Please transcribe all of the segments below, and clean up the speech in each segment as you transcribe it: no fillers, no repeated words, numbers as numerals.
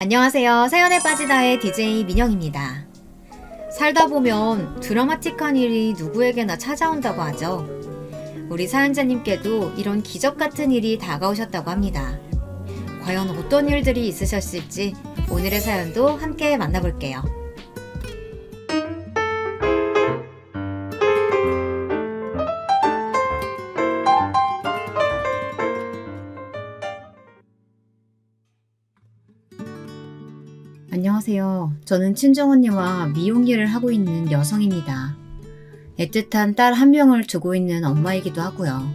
안녕하세요. 사연에 빠지다의 DJ 민영입니다. 살다 보면 드라마틱한 일이 누구에게나 찾아온다고 하죠. 우리 사연자님께도 이런 기적 같은 일이 다가오셨다고 합니다. 과연 어떤 일들이 있으셨을지 오늘의 사연도 함께 만나볼게요. 안녕하세요. 저는 친정언니와 미용일을 하고 있는 여성입니다. 애틋한 딸 한 명을 두고 있는 엄마이기도 하고요.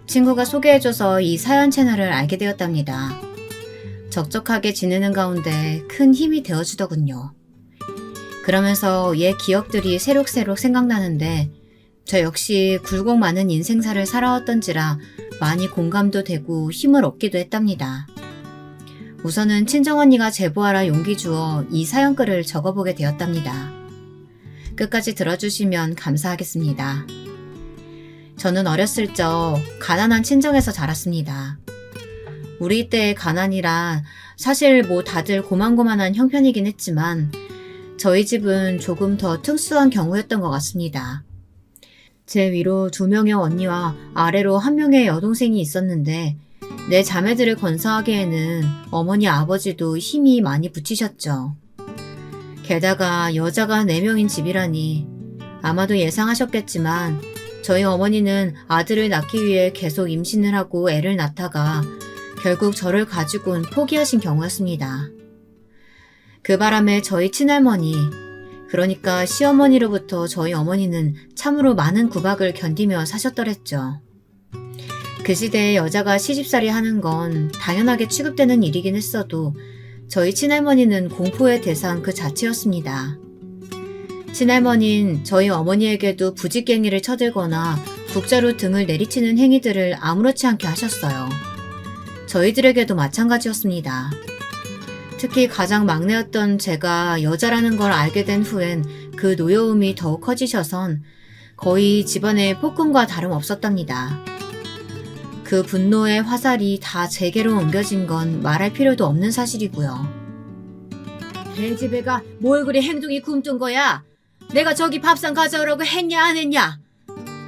친구가 소개해줘서 이 사연 채널을 알게 되었답니다. 적적하게 지내는 가운데 큰 힘이 되어주더군요. 그러면서 옛 기억들이 새록새록 생각나는데 저 역시 굴곡 많은 인생사를 살아왔던지라 많이 공감도 되고 힘을 얻기도 했답니다. 우선은 친정언니가 제보하라 용기 주어 이 사연글을 적어보게 되었답니다. 끝까지 들어주시면 감사하겠습니다. 저는 어렸을 적 가난한 친정에서 자랐습니다. 우리 때의 가난이란 사실 다들 고만고만한 형편이긴 했지만 저희 집은 조금 더 특수한 경우였던 것 같습니다. 제 위로 2명의 언니와 아래로 1명의 여동생이 있었는데 내 자매들을 건사하기에는 어머니 아버지도 힘이 많이 붙이셨죠. 게다가 여자가 4명인 집이라니 아마도 예상하셨겠지만 저희 어머니는 아들을 낳기 위해 계속 임신을 하고 애를 낳다가 결국 저를 가지고는 포기하신 경우였습니다. 그 바람에 저희 친할머니, 그러니까 시어머니로부터 저희 어머니는 참으로 많은 구박을 견디며 사셨더랬죠. 그 시대에 여자가 시집살이 하는 건 당연하게 취급되는 일이긴 했어도 저희 친할머니는 공포의 대상 그 자체였습니다. 친할머니는 저희 어머니에게도 부직갱이를 쳐들거나 국자로 등을 내리치는 행위들을 아무렇지 않게 하셨어요. 저희들에게도 마찬가지였습니다. 특히 가장 막내였던 제가 여자라는 걸 알게 된 후엔 그 노여움이 더욱 커지셔선 거의 집안에 폭군과 다름없었답니다. 그 분노의 화살이 다 제게로 옮겨진 건 말할 필요도 없는 사실이고요. 돼지배가 뭘 그리 행동이 굼뜬 거야? 내가 저기 밥상 가져오라고 했냐 안 했냐?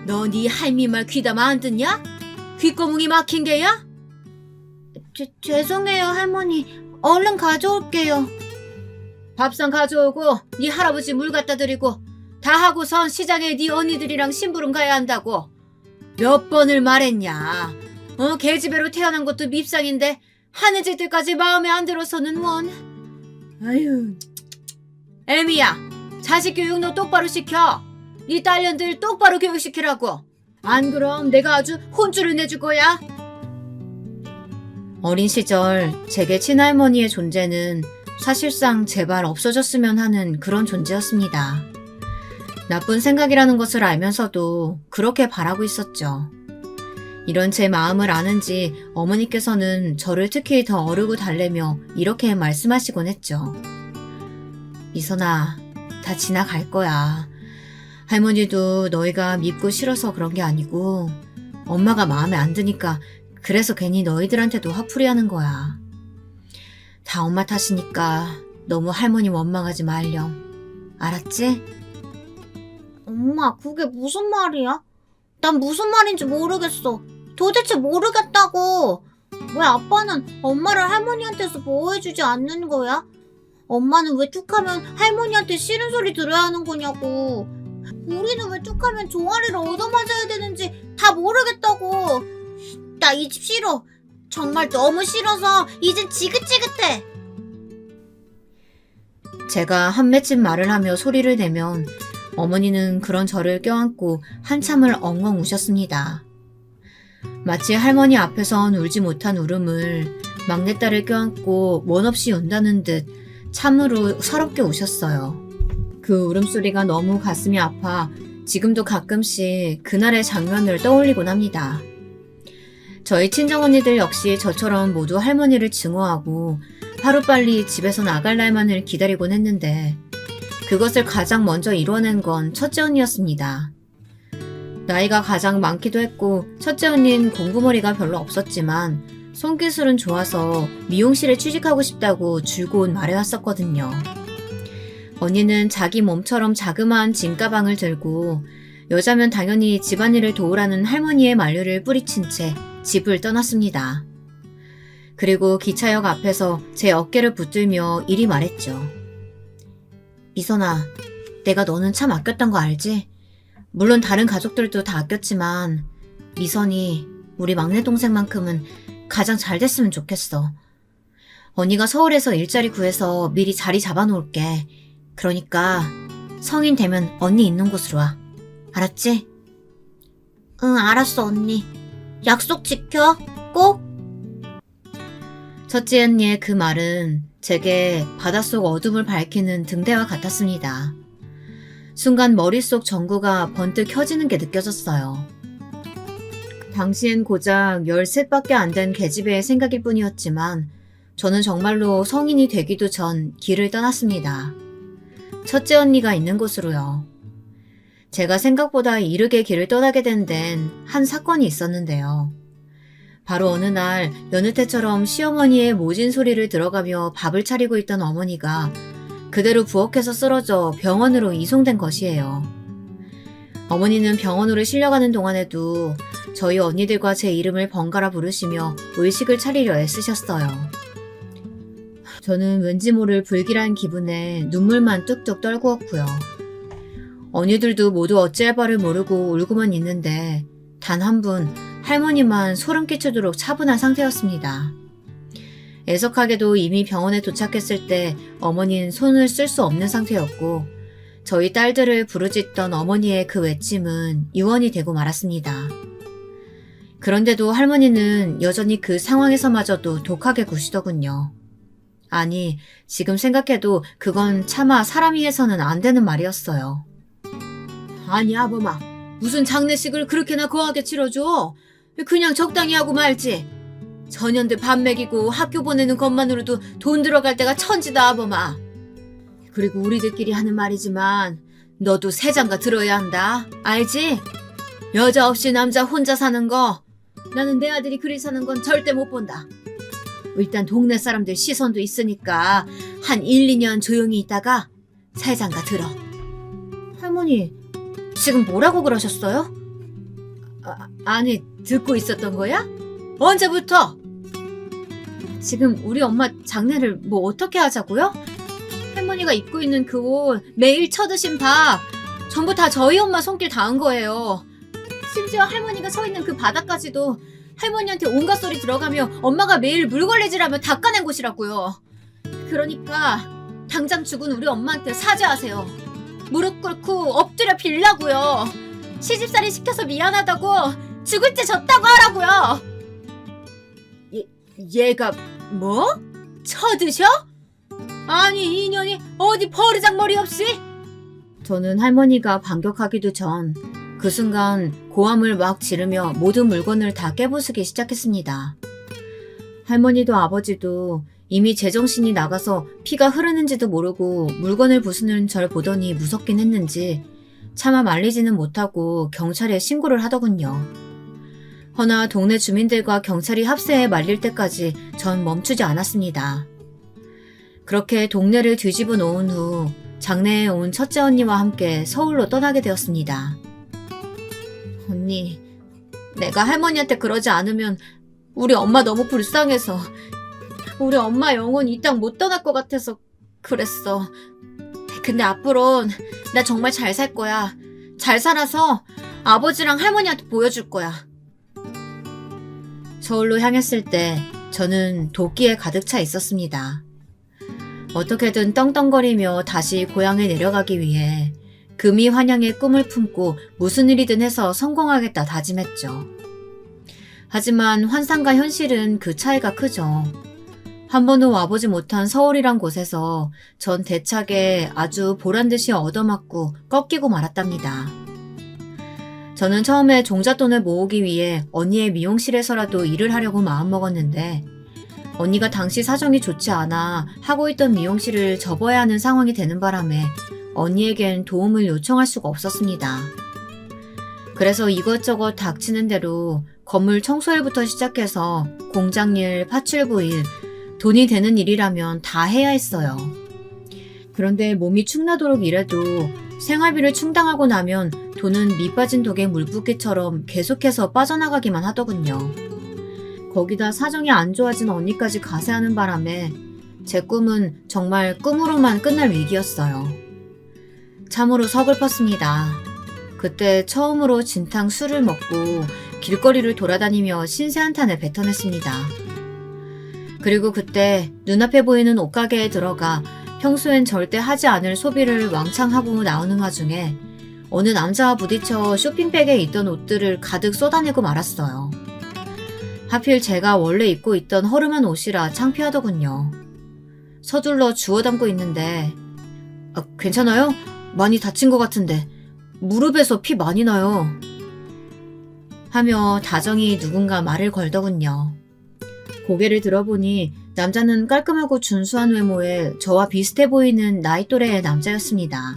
너 네 할미 말 귀담아 안 듣냐? 귓구멍이 막힌 게야? 죄송해요 할머니. 얼른 가져올게요. 밥상 가져오고 네 할아버지 물 갖다 드리고 다 하고선 시장에 네 언니들이랑 심부름 가야 한다고. 몇 번을 말했냐? 계집애로 태어난 것도 밉상인데 하는 짓들까지 마음에 안 들어서는 원. 아유. 애미야, 자식 교육 너 똑바로 시켜. 네 딸년들 똑바로 교육시키라고. 안 그럼 내가 아주 혼쭐을 내줄 거야. 어린 시절 제게 친할머니의 존재는 사실상 제발 없어졌으면 하는 그런 존재였습니다. 나쁜 생각이라는 것을 알면서도 그렇게 바라고 있었죠. 이런 제 마음을 아는지 어머니께서는 저를 특히 더 어르고 달래며 이렇게 말씀하시곤 했죠. 미선아, 다 지나갈 거야. 할머니도 너희가 밉고 싫어서 그런 게 아니고 엄마가 마음에 안 드니까 그래서 괜히 너희들한테도 화풀이 하는 거야. 다 엄마 탓이니까 너무 할머니 원망하지 말렴. 알았지? 엄마, 그게 무슨 말이야? 난 무슨 말인지 모르겠어. 도대체 모르겠다고. 왜 아빠는 엄마를 할머니한테서 보호해주지 않는 거야? 엄마는 왜 툭하면 할머니한테 싫은 소리 들어야 하는 거냐고. 우리는 왜 툭하면 종아리를 얻어맞아야 되는지 다 모르겠다고. 나 이 집 싫어. 정말 너무 싫어서 이젠 지긋지긋해. 제가 한 맺힌 말을 하며 소리를 내면 어머니는 그런 저를 껴안고 한참을 엉엉 우셨습니다. 마치 할머니 앞에선 울지 못한 울음을 막내딸을 껴안고 원 없이 운다는 듯 참으로 서럽게 우셨어요. 그 울음소리가 너무 가슴이 아파 지금도 가끔씩 그날의 장면을 떠올리곤 합니다. 저희 친정언니들 역시 저처럼 모두 할머니를 증오하고 하루빨리 집에서 나갈 날만을 기다리곤 했는데 그것을 가장 먼저 이뤄낸 건 첫째 언니였습니다. 나이가 가장 많기도 했고 첫째 언니는 공부머리가 별로 없었지만 손기술은 좋아서 미용실에 취직하고 싶다고 줄곧 말해왔었거든요. 언니는 자기 몸처럼 자그마한 짐가방을 들고 여자면 당연히 집안일을 도우라는 할머니의 만류를 뿌리친 채 집을 떠났습니다. 그리고 기차역 앞에서 제 어깨를 붙들며 이리 말했죠. 미선아, 내가 너는 참 아꼈던 거 알지? 물론 다른 가족들도 다 아꼈지만 미선이 우리 막내 동생만큼은 가장 잘 됐으면 좋겠어. 언니가 서울에서 일자리 구해서 미리 자리 잡아놓을게. 그러니까 성인 되면 언니 있는 곳으로 와. 알았지? 응, 알았어, 언니. 약속 지켜. 꼭. 첫째 언니의 그 말은 제게 바닷속 어둠을 밝히는 등대와 같았습니다. 순간 머릿속 전구가 번뜩 켜지는 게 느껴졌어요. 당시엔 고작 13밖에 안 된 계집애의 생각일 뿐이었지만 저는 정말로 성인이 되기도 전 길을 떠났습니다. 첫째 언니가 있는 곳으로요. 제가 생각보다 이르게 길을 떠나게 된 데는 한 사건이 있었는데요. 바로 어느 날 여느 때처럼 시어머니의 모진 소리를 들어가며 밥을 차리고 있던 어머니가 그대로 부엌에서 쓰러져 병원으로 이송된 것이에요. 어머니는 병원으로 실려가는 동안에도 저희 언니들과 제 이름을 번갈아 부르시며 의식을 차리려 애쓰셨어요. 저는 왠지 모를 불길한 기분에 눈물만 뚝뚝 떨구었고요. 언니들도 모두 어찌할 바를 모르고 울고만 있는데 단 한 분 할머니만 소름 끼치도록 차분한 상태였습니다. 애석하게도 이미 병원에 도착했을 때 어머니는 손을 쓸 수 없는 상태였고 저희 딸들을 부르짖던 어머니의 그 외침은 유언이 되고 말았습니다. 그런데도 할머니는 여전히 그 상황에서마저도 독하게 구시더군요. 아니, 지금 생각해도 그건 차마 사람이 해서는 안 되는 말이었어요. 아니, 아범아. 무슨 장례식을 그렇게나 거하게 치러줘? 그냥 적당히 하고 말지. 전년들 밥 먹이고 학교 보내는 것만으로도 돈 들어갈 때가 천지다, 아범아. 그리고 우리들끼리 하는 말이지만 너도 새 장가 들어야 한다. 알지? 여자 없이 남자 혼자 사는 거 나는 내 아들이 그리 사는 건 절대 못 본다. 일단 동네 사람들 시선도 있으니까 한 1, 2년 조용히 있다가 새 장가 들어. 할머니, 지금 뭐라고 그러셨어요? 아니, 듣고 있었던 거야? 언제부터? 지금 우리 엄마 장례를 뭐 어떻게 하자고요? 할머니가 입고 있는 그 옷, 매일 쳐드신 밥, 전부 다 저희 엄마 손길 닿은 거예요. 심지어 할머니가 서 있는 그 바닥까지도 할머니한테 온갖 소리 들어가며 엄마가 매일 물걸레질하며 닦아낸 곳이라고요. 그러니까 당장 죽은 우리 엄마한테 사죄하세요. 무릎 꿇고 엎드려 빌라고요. 시집살이 시켜서 미안하다고 죽을 때 졌다고 하라고요. 얘가 뭐? 쳐드셔? 아니, 이년이 어디 버르장머리 없이? 저는 할머니가 반격하기도 전 그 순간 고함을 막 지르며 모든 물건을 다 깨부수기 시작했습니다. 할머니도 아버지도 이미 제정신이 나가서 피가 흐르는지도 모르고 물건을 부수는 절 보더니 무섭긴 했는지 차마 말리지는 못하고 경찰에 신고를 하더군요. 허나 동네 주민들과 경찰이 합세해 말릴 때까지 전 멈추지 않았습니다. 그렇게 동네를 뒤집어 놓은 후 장례에 온 첫째 언니와 함께 서울로 떠나게 되었습니다. 언니, 내가 할머니한테 그러지 않으면 우리 엄마 너무 불쌍해서 우리 엄마 영혼 이 땅 못 떠날 것 같아서 그랬어. 근데 앞으론 나 정말 잘 살 거야. 잘 살아서 아버지랑 할머니한테 보여줄 거야. 서울로 향했을 때 저는 도끼에 가득 차 있었습니다. 어떻게든 떵떵거리며 다시 고향에 내려가기 위해 금이 환영의 꿈을 품고 무슨 일이든 해서 성공하겠다 다짐했죠. 하지만 환상과 현실은 그 차이가 크죠. 한 번도 와보지 못한 서울이란 곳에서 전 대차게 아주 보란듯이 얻어맞고 꺾이고 말았답니다. 저는 처음에 종잣돈을 모으기 위해 언니의 미용실에서라도 일을 하려고 마음먹었는데 언니가 당시 사정이 좋지 않아 하고 있던 미용실을 접어야 하는 상황이 되는 바람에 언니에겐 도움을 요청할 수가 없었습니다. 그래서 이것저것 닥치는 대로 건물 청소일부터 시작해서 공장일, 파출부일, 돈이 되는 일이라면 다 해야 했어요. 그런데 몸이 축나도록 일해도 생활비를 충당하고 나면 돈은 밑 빠진 독에 물붓기처럼 계속해서 빠져나가기만 하더군요. 거기다 사정이 안 좋아진 언니까지 가세하는 바람에 제 꿈은 정말 꿈으로만 끝날 위기였어요. 참으로 서글펐습니다. 그때 처음으로 진탕 술을 먹고 길거리를 돌아다니며 신세한탄을 뱉어냈습니다. 그리고 그때 눈앞에 보이는 옷가게에 들어가 평소엔 절대 하지 않을 소비를 왕창 하고 나오는 와중에 어느 남자와 부딪혀 쇼핑백에 있던 옷들을 가득 쏟아내고 말았어요. 하필 제가 원래 입고 있던 허름한 옷이라 창피하더군요. 서둘러 주워 담고 있는데 괜찮아요? 많이 다친 것 같은데 무릎에서 피 많이 나요. 하며 다정히 누군가 말을 걸더군요. 고개를 들어보니 남자는 깔끔하고 준수한 외모에 저와 비슷해 보이는 나이 또래의 남자였습니다.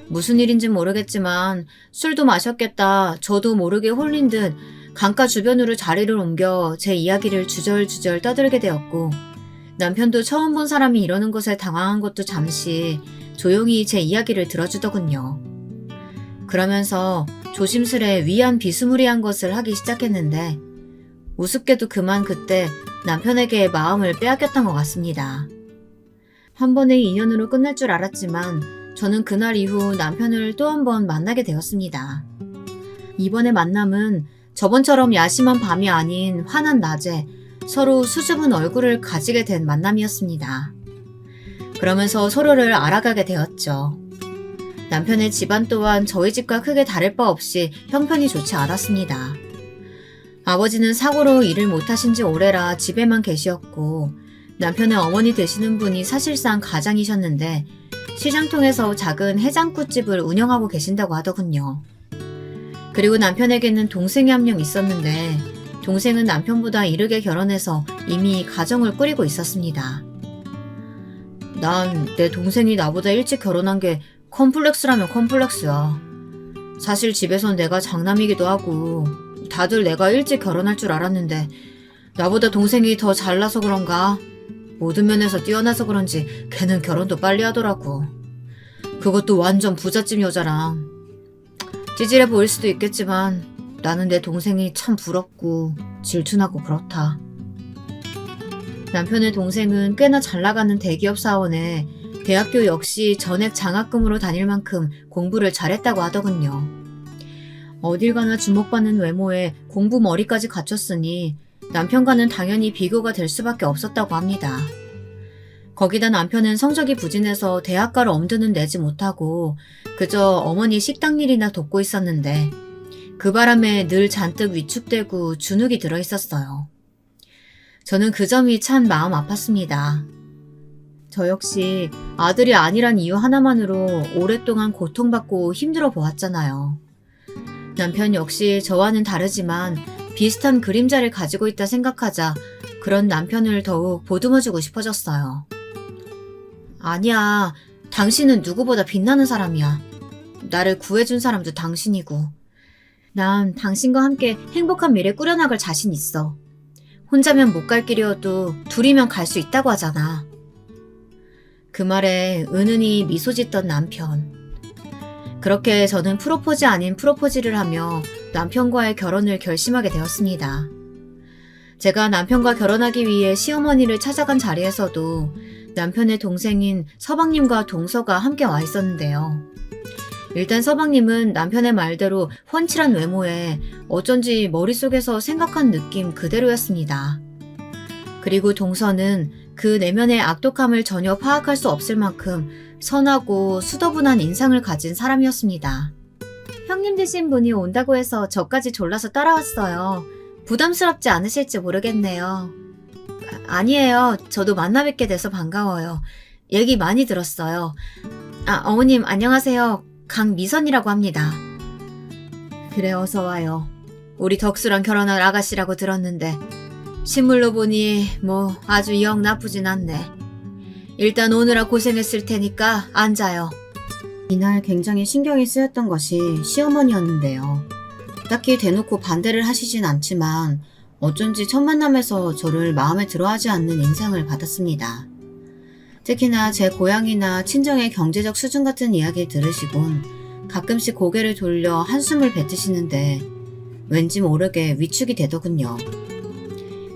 무슨 일인진 모르겠지만 술도 마셨겠다 저도 모르게 홀린 듯 강가 주변으로 자리를 옮겨 제 이야기를 주절주절 떠들게 되었고 남편도 처음 본 사람이 이러는 것에 당황한 것도 잠시 조용히 제 이야기를 들어주더군요. 그러면서 조심스레 위안 비스무리한 것을 하기 시작했는데 우습게도 그만 그때 남편에게 마음을 빼앗겼던 것 같습니다. 한 번의 인연으로 끝날 줄 알았지만 저는 그날 이후 남편을 또 한 번 만나게 되었습니다. 이번의 만남은 저번처럼 야심한 밤이 아닌 환한 낮에 서로 수줍은 얼굴을 가지게 된 만남이었습니다. 그러면서 서로를 알아가게 되었죠. 남편의 집안 또한 저희 집과 크게 다를 바 없이 형편이 좋지 않았습니다. 아버지는 사고로 일을 못하신 지 오래라 집에만 계시었고 남편의 어머니 되시는 분이 사실상 가장이셨는데 시장통에서 작은 해장국집을 운영하고 계신다고 하더군요. 그리고 남편에게는 동생이 한 명 있었는데 동생은 남편보다 이르게 결혼해서 이미 가정을 꾸리고 있었습니다. 난 내 동생이 나보다 일찍 결혼한 게 컴플렉스라면 컴플렉스야. 사실 집에선 내가 장남이기도 하고 다들 내가 일찍 결혼할 줄 알았는데 나보다 동생이 더 잘나서 그런가? 모든 면에서 뛰어나서 그런지 걔는 결혼도 빨리 하더라고. 그것도 완전 부잣집 여자랑. 찌질해 보일 수도 있겠지만 나는 내 동생이 참 부럽고 질투나고 그렇다. 남편의 동생은 꽤나 잘나가는 대기업 사원에 대학교 역시 전액 장학금으로 다닐 만큼 공부를 잘했다고 하더군요. 어딜 가나 주목받는 외모에 공부 머리까지 갖췄으니 남편과는 당연히 비교가 될 수밖에 없었다고 합니다. 거기다 남편은 성적이 부진해서 대학가를 엄두는 내지 못하고 그저 어머니 식당 일이나 돕고 있었는데 그 바람에 늘 잔뜩 위축되고 주눅이 들어 있었어요. 저는 그 점이 참 마음 아팠습니다. 저 역시 아들이 아니란 이유 하나만으로 오랫동안 고통받고 힘들어 보았잖아요. 남편 역시 저와는 다르지만 비슷한 그림자를 가지고 있다 생각하자 그런 남편을 더욱 보듬어주고 싶어졌어요. 아니야, 당신은 누구보다 빛나는 사람이야. 나를 구해준 사람도 당신이고 난 당신과 함께 행복한 미래 꾸려나갈 자신 있어. 혼자면 못 갈 길이어도 둘이면 갈 수 있다고 하잖아. 그 말에 은은히 미소 짓던 남편. 그렇게 저는 프로포즈 아닌 프로포즈를 하며 남편과의 결혼을 결심하게 되었습니다. 제가 남편과 결혼하기 위해 시어머니를 찾아간 자리에서도 남편의 동생인 서방님과 동서가 함께 와 있었는데요. 일단 서방님은 남편의 말대로 훤칠한 외모에 어쩐지 머릿속에서 생각한 느낌 그대로였습니다. 그리고 동서는 그 내면의 악독함을 전혀 파악할 수 없을 만큼 선하고 수더분한 인상을 가진 사람이었습니다. 형님 되신 분이 온다고 해서 저까지 졸라서 따라왔어요. 부담스럽지 않으실지 모르겠네요. 아니에요. 저도 만나 뵙게 돼서 반가워요. 얘기 많이 들었어요. 어머님 안녕하세요. 강미선이라고 합니다. 그래 어서 와요. 우리 덕수랑 결혼할 아가씨라고 들었는데 실물로 보니 뭐 아주 영 나쁘진 않네. 일단 오느라 고생했을 테니까 앉아요. 이날 굉장히 신경이 쓰였던 것이 시어머니였는데요. 딱히 대놓고 반대를 하시진 않지만 어쩐지 첫 만남에서 저를 마음에 들어하지 않는 인상을 받았습니다. 특히나 제 고향이나 친정의 경제적 수준 같은 이야기를 들으시곤 가끔씩 고개를 돌려 한숨을 뱉으시는데 왠지 모르게 위축이 되더군요.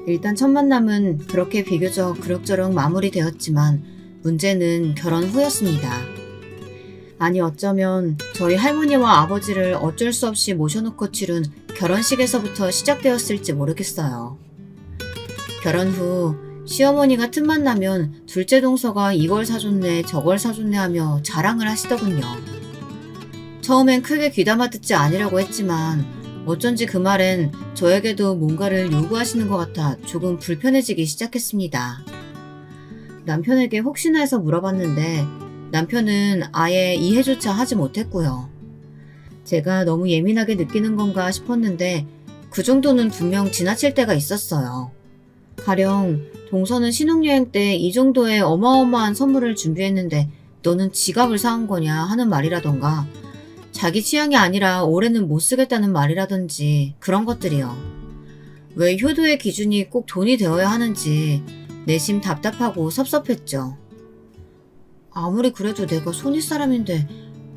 일단 첫 만남은 그렇게 비교적 그럭저럭 마무리되었지만 문제는 결혼 후였습니다. 아니 어쩌면 저희 할머니와 아버지를 어쩔 수 없이 모셔놓고 치룬 결혼식에서부터 시작되었을지 모르겠어요. 결혼 후 시어머니가 틈만 나면 둘째 동서가 이걸 사줬네 저걸 사줬네 하며 자랑을 하시더군요. 처음엔 크게 귀담아 듣지 않으려고 했지만 어쩐지 그 말엔 저에게도 뭔가를 요구하시는 것 같아 조금 불편해지기 시작했습니다. 남편에게 혹시나 해서 물어봤는데 남편은 아예 이해조차 하지 못했고요. 제가 너무 예민하게 느끼는 건가 싶었는데 그 정도는 분명 지나칠 때가 있었어요. 가령 동서는 신혼여행 때 이 정도의 어마어마한 선물을 준비했는데 너는 지갑을 사온 거냐 하는 말이라던가 자기 취향이 아니라 올해는 못 쓰겠다는 말이라든지 그런 것들이요. 왜 효도의 기준이 꼭 돈이 되어야 하는지 내심 답답하고 섭섭했죠. 아무리 그래도 내가 손윗사람인데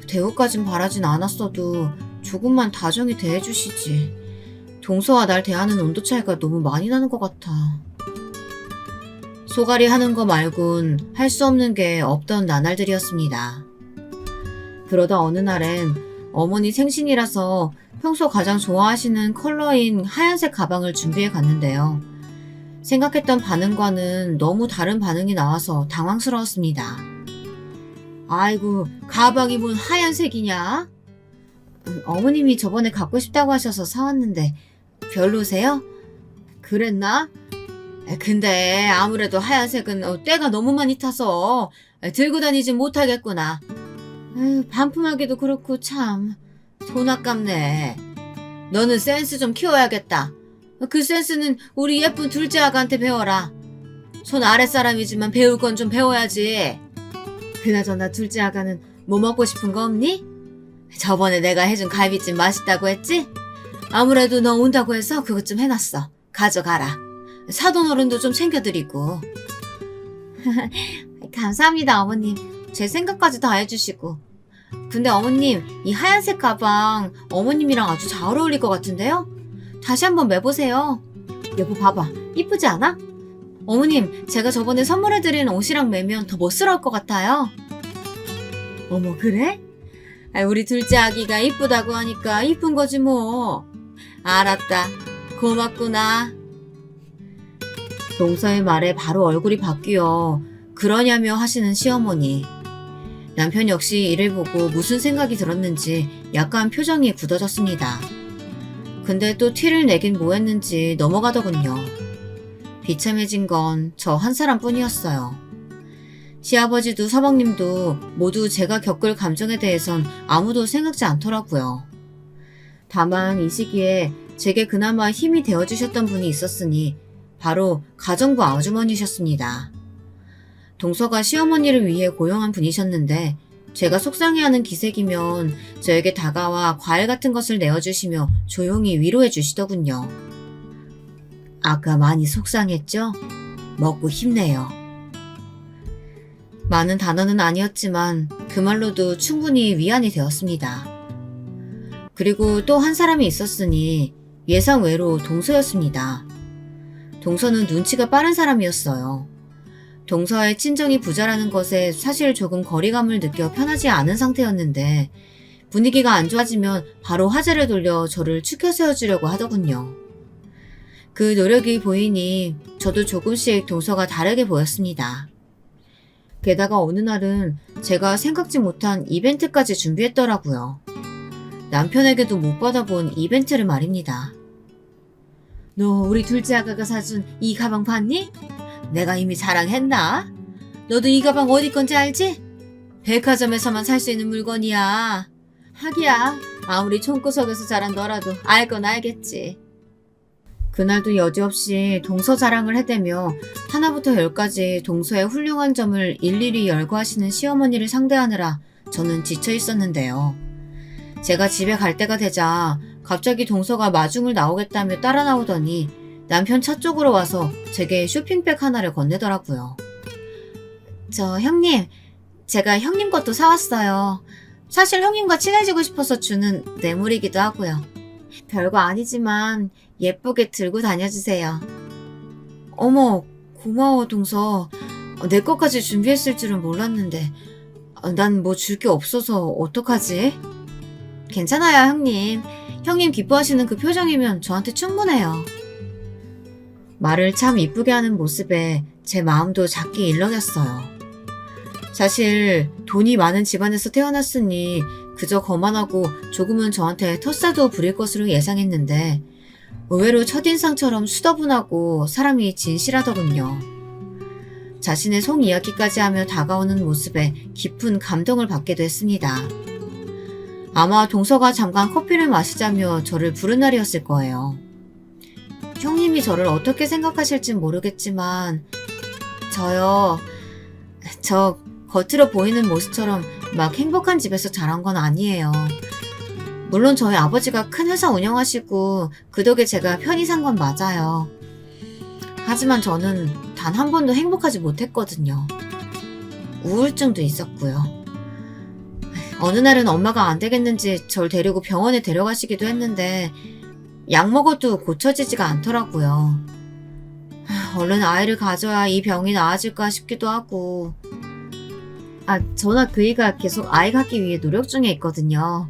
대우까진 바라진 않았어도 조금만 다정히 대해주시지. 동서와 날 대하는 온도 차이가 너무 많이 나는 것 같아. 소갈이 하는 거 말곤 할 수 없는 게 없던 나날들이었습니다. 그러다 어느 날엔 어머니 생신이라서 평소 가장 좋아하시는 컬러인 하얀색 가방을 준비해 갔는데요. 생각했던 반응과는 너무 다른 반응이 나와서 당황스러웠습니다. 아이고, 가방이 뭔 하얀색이냐? 어머님이 저번에 갖고 싶다고 하셔서 사왔는데 별로세요? 그랬나? 근데 아무래도 하얀색은 때가 너무 많이 타서 들고 다니진 못하겠구나. 반품하기도 그렇고 참 돈 아깝네. 너는 센스 좀 키워야겠다. 그 센스는 우리 예쁜 둘째 아가한테 배워라. 손 아랫사람이지만 배울 건 좀 배워야지. 그나저나 둘째 아가는 뭐 먹고 싶은 거 없니? 저번에 내가 해준 갈비찜 맛있다고 했지? 아무래도 너 온다고 해서 그것 좀 해놨어. 가져가라. 사돈 어른도 좀 챙겨드리고. 감사합니다 어머님. 제 생각까지 다 해주시고. 근데 어머님 이 하얀색 가방 어머님이랑 아주 잘 어울릴 것 같은데요? 다시 한번 매보세요. 여보 봐봐. 이쁘지 않아? 어머님 제가 저번에 선물해드린 옷이랑 매면 더 멋스러울 것 같아요. 어머 그래? 우리 둘째 아기가 이쁘다고 하니까 이쁜 거지 뭐. 알았다. 고맙구나. 동서의 말에 바로 얼굴이 바뀌어 그러냐며 하시는 시어머니. 남편 역시 이를 보고 무슨 생각이 들었는지 약간 표정이 굳어졌습니다. 근데 또 티를 내긴 뭐했는지 넘어가더군요. 비참해진 건 저 한 사람뿐이었어요. 시아버지도 서방님도 모두 제가 겪을 감정에 대해선 아무도 생각지 않더라고요. 다만 이 시기에 제게 그나마 힘이 되어주셨던 분이 있었으니 바로 가정부 아주머니셨습니다. 동서가 시어머니를 위해 고용한 분이셨는데 제가 속상해하는 기색이면 저에게 다가와 과일 같은 것을 내어주시며 조용히 위로해 주시더군요. 아까 많이 속상했죠? 먹고 힘내요. 많은 단어는 아니었지만 그 말로도 충분히 위안이 되었습니다. 그리고 또 한 사람이 있었으니 예상외로 동서였습니다. 동서는 눈치가 빠른 사람이었어요. 동서의 친정이 부자라는 것에 사실 조금 거리감을 느껴 편하지 않은 상태였는데 분위기가 안 좋아지면 바로 화제를 돌려 저를 추켜 세워주려고 하더군요. 그 노력이 보이니 저도 조금씩 동서가 다르게 보였습니다. 게다가 어느 날은 제가 생각지 못한 이벤트까지 준비했더라고요. 남편에게도 못 받아본 이벤트를 말입니다. 너 우리 둘째 아가가 사준 이 가방 봤니? 내가 이미 자랑했나? 너도 이 가방 어디 건지 알지? 백화점에서만 살 수 있는 물건이야. 하기야 아무리 총구석에서 자란 너라도 알 건 알겠지. 그날도 여지없이 동서 자랑을 해대며 하나부터 열까지 동서의 훌륭한 점을 일일이 열거하시는 시어머니를 상대하느라 저는 지쳐 있었는데요. 제가 집에 갈 때가 되자 갑자기 동서가 마중을 나오겠다며 따라 나오더니 남편 차 쪽으로 와서 제게 쇼핑백 하나를 건네더라고요. 저 형님, 제가 형님 것도 사왔어요. 사실 형님과 친해지고 싶어서 주는 뇌물이기도 하고요. 별거 아니지만 예쁘게 들고 다녀주세요. 어머, 고마워 동서. 내 것까지 준비했을 줄은 몰랐는데 난 뭐 줄 게 없어서 어떡하지? 괜찮아요 형님. 형님 기뻐하시는 그 표정이면 저한테 충분해요. 말을 참 이쁘게 하는 모습에 제 마음도 작게 일렁였어요. 사실 돈이 많은 집안에서 태어났으니 그저 거만하고 조금은 저한테 텃세도 부릴 것으로 예상했는데 의외로 첫인상처럼 수더분하고 사람이 진실하더군요. 자신의 속 이야기까지 하며 다가오는 모습에 깊은 감동을 받기도 했습니다. 아마 동서가 잠깐 커피를 마시자며 저를 부른 날이었을 거예요. 형님이 저를 어떻게 생각하실진 모르겠지만 저 겉으로 보이는 모습처럼 막 행복한 집에서 자란 건 아니에요. 물론 저희 아버지가 큰 회사 운영하시고 그 덕에 제가 편히 산 건 맞아요. 하지만 저는 단 한 번도 행복하지 못했거든요. 우울증도 있었고요. 어느 날은 엄마가 안 되겠는지 절 데리고 병원에 데려가시기도 했는데 약 먹어도 고쳐지지가 않더라고요. 얼른 아이를 가져야 이 병이 나아질까 싶기도 하고 저나 그이가 계속 아이 갖기 위해 노력 중에 있거든요.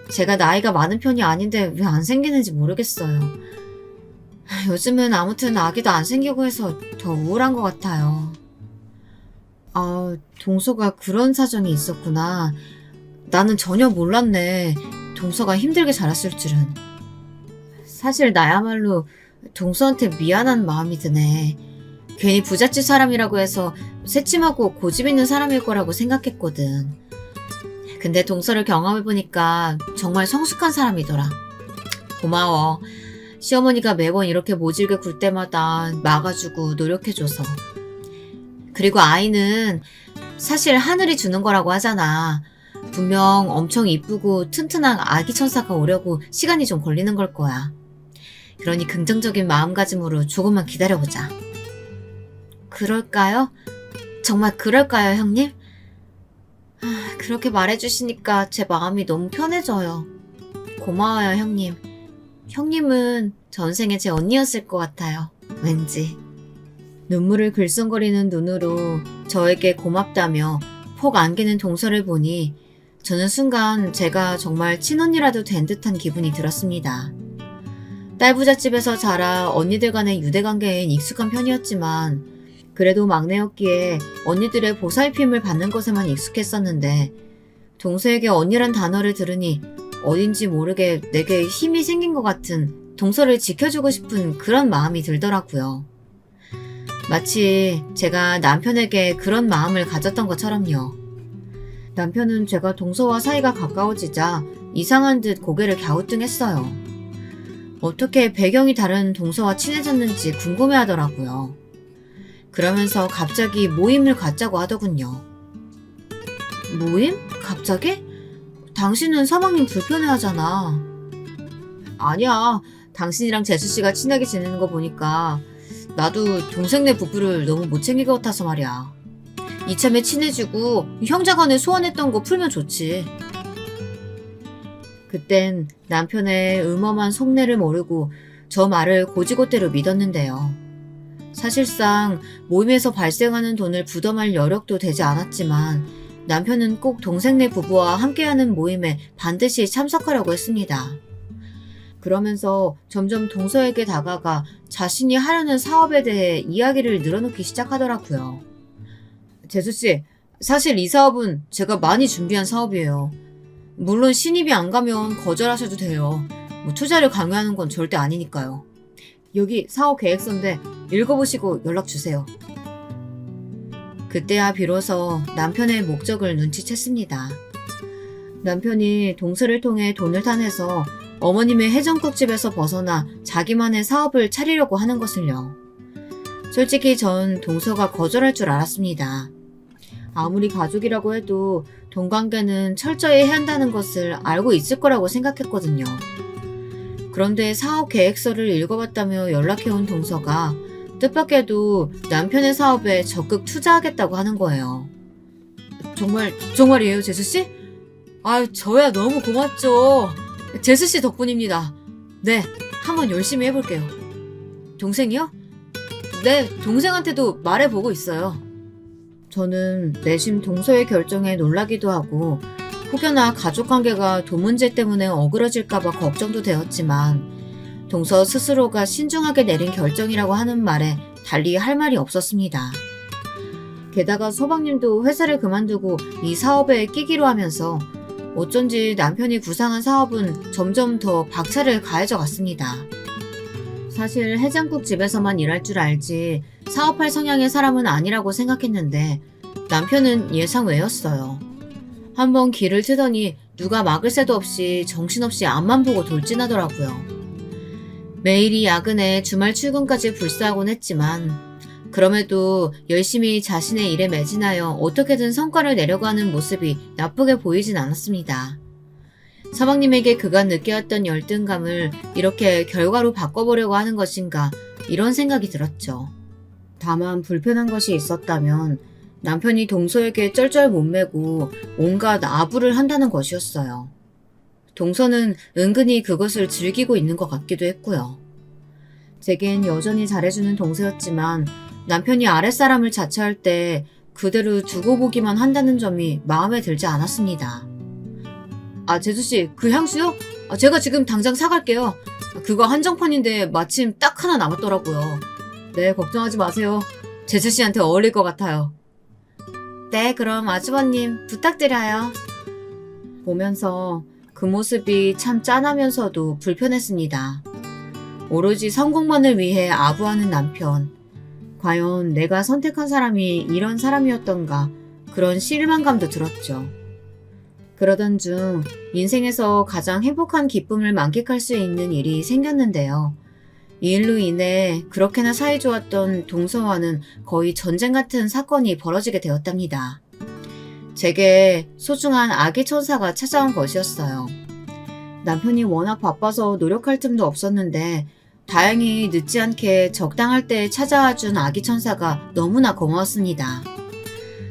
제가 나이가 많은 편이 아닌데 왜 안 생기는지 모르겠어요. 요즘은 아무튼 아기도 안 생기고 해서 더 우울한 것 같아요. 동서가 그런 사정이 있었구나. 나는 전혀 몰랐네. 동서가 힘들게 자랐을 줄은. 사실 나야말로 동서한테 미안한 마음이 드네. 괜히 부잣집 사람이라고 해서 새침하고 고집 있는 사람일 거라고 생각했거든. 근데 동서를 경험해보니까 정말 성숙한 사람이더라. 고마워. 시어머니가 매번 이렇게 모질게 굴 때마다 막아주고 노력해줘서. 그리고 아이는 사실 하늘이 주는 거라고 하잖아. 분명 엄청 이쁘고 튼튼한 아기 천사가 오려고 시간이 좀 걸리는 걸 거야. 그러니 긍정적인 마음가짐으로 조금만 기다려보자. 그럴까요? 정말 그럴까요, 형님? 그렇게 말해주시니까 제 마음이 너무 편해져요. 고마워요, 형님. 형님은 전생에 제 언니였을 것 같아요. 왠지. 눈물을 글썽거리는 눈으로 저에게 고맙다며 폭 안기는 동서를 보니 저는 순간 제가 정말 친언니라도 된 듯한 기분이 들었습니다. 딸부잣집에서 자라 언니들 간의 유대관계엔 익숙한 편이었지만 그래도 막내였기에 언니들의 보살핌을 받는 것에만 익숙했었는데 동서에게 언니란 단어를 들으니 어딘지 모르게 내게 힘이 생긴 것 같은 동서를 지켜주고 싶은 그런 마음이 들더라고요. 마치 제가 남편에게 그런 마음을 가졌던 것처럼요. 남편은 제가 동서와 사이가 가까워지자 이상한 듯 고개를 갸우뚱했어요. 어떻게 배경이 다른 동서와 친해졌는지 궁금해하더라고요. 그러면서 갑자기 모임을 갖자고 하더군요. 모임? 갑자기? 당신은 사방님 불편해하잖아. 아니야. 당신이랑 재수씨가 친하게 지내는 거 보니까 나도 동생네 부부를 너무 못 챙길 것 같아서 말이야. 이참에 친해지고 형제간에 소원했던 거 풀면 좋지. 그땐 남편의 음험한 속내를 모르고 저 말을 고지고대로 믿었는데요. 사실상 모임에서 발생하는 돈을 부담할 여력도 되지 않았지만 남편은 꼭 동생네 부부와 함께하는 모임에 반드시 참석하려고 했습니다. 그러면서 점점 동서에게 다가가 자신이 하려는 사업에 대해 이야기를 늘어놓기 시작하더라고요. 재수씨, 사실 이 사업은 제가 많이 준비한 사업이에요. 물론 신입이 안 가면 거절하셔도 돼요. 투자를 강요하는 건 절대 아니니까요. 여기 사업 계획서인데 읽어보시고 연락주세요. 그때야 비로소 남편의 목적을 눈치챘습니다. 남편이 동서를 통해 돈을 타내서 어머님의 해장국집에서 벗어나 자기만의 사업을 차리려고 하는 것을요. 솔직히 전 동서가 거절할 줄 알았습니다. 아무리 가족이라고 해도 돈 관계는 철저히 해야 한다는 것을 알고 있을 거라고 생각했거든요. 그런데 사업 계획서를 읽어봤다며 연락해온 동서가 뜻밖에도 남편의 사업에 적극 투자하겠다고 하는 거예요. 정말이에요, 제수씨? 저야 너무 고맙죠. 제수씨 덕분입니다. 네, 한번 열심히 해볼게요. 동생이요? 네, 동생한테도 말해보고 있어요. 저는 내심 동서의 결정에 놀라기도 하고 혹여나 가족관계가 돈 문제 때문에 어그러질까봐 걱정도 되었지만 동서 스스로가 신중하게 내린 결정이라고 하는 말에 달리 할 말이 없었습니다. 게다가 서방님도 회사를 그만두고 이 사업에 끼기로 하면서 어쩐지 남편이 구상한 사업은 점점 더 박차를 가해져 갔습니다. 사실 해장국 집에서만 일할 줄 알지 사업할 성향의 사람은 아니라고 생각했는데 남편은 예상 외였어요. 한번 길을 트더니 누가 막을 새도 없이 정신없이 앞만 보고 돌진하더라고요. 매일이 야근에 주말 출근까지 불사하곤 했지만 그럼에도 열심히 자신의 일에 매진하여 어떻게든 성과를 내려고 하는 모습이 나쁘게 보이진 않았습니다. 서방님에게 그간 느껴왔던 열등감을 이렇게 결과로 바꿔보려고 하는 것인가 이런 생각이 들었죠. 다만 불편한 것이 있었다면 남편이 동서에게 쩔쩔 못 매고 온갖 아부를 한다는 것이었어요. 동서는 은근히 그것을 즐기고 있는 것 같기도 했고요. 제겐 여전히 잘해주는 동서였지만 남편이 아랫사람을 자처할 때 그대로 두고 보기만 한다는 점이 마음에 들지 않았습니다. 제수씨, 그 향수요? 제가 지금 당장 사갈게요. 그거 한정판인데 마침 딱 하나 남았더라고요. 네, 걱정하지 마세요. 제수씨한테 어울릴 것 같아요. 네, 그럼 아주버님 부탁드려요. 보면서 그 모습이 참 짠하면서도 불편했습니다. 오로지 성공만을 위해 아부하는 남편. 과연 내가 선택한 사람이 이런 사람이었던가 그런 실망감도 들었죠. 그러던 중 인생에서 가장 행복한 기쁨을 만끽할 수 있는 일이 생겼는데요. 이 일로 인해 그렇게나 사이좋았던 동서와는 거의 전쟁 같은 사건이 벌어지게 되었답니다. 제게 소중한 아기 천사가 찾아온 것이었어요. 남편이 워낙 바빠서 노력할 틈도 없었는데 다행히 늦지 않게 적당할 때 찾아와준 아기 천사가 너무나 고마웠습니다.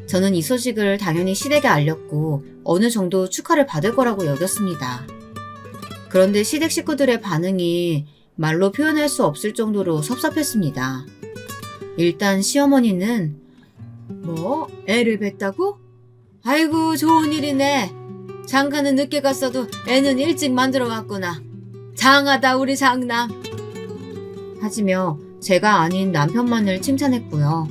저는 이 소식을 당연히 시댁에 알렸고 어느 정도 축하를 받을 거라고 여겼습니다. 그런데 시댁 식구들의 반응이 말로 표현할 수 없을 정도로 섭섭했습니다. 일단 시어머니는 뭐? 애를 뱄다고? 아이고 좋은 일이네. 장가는 늦게 갔어도 애는 일찍 만들어 왔구나. 장하다 우리 장남. 하지며 제가 아닌 남편만을 칭찬했고요.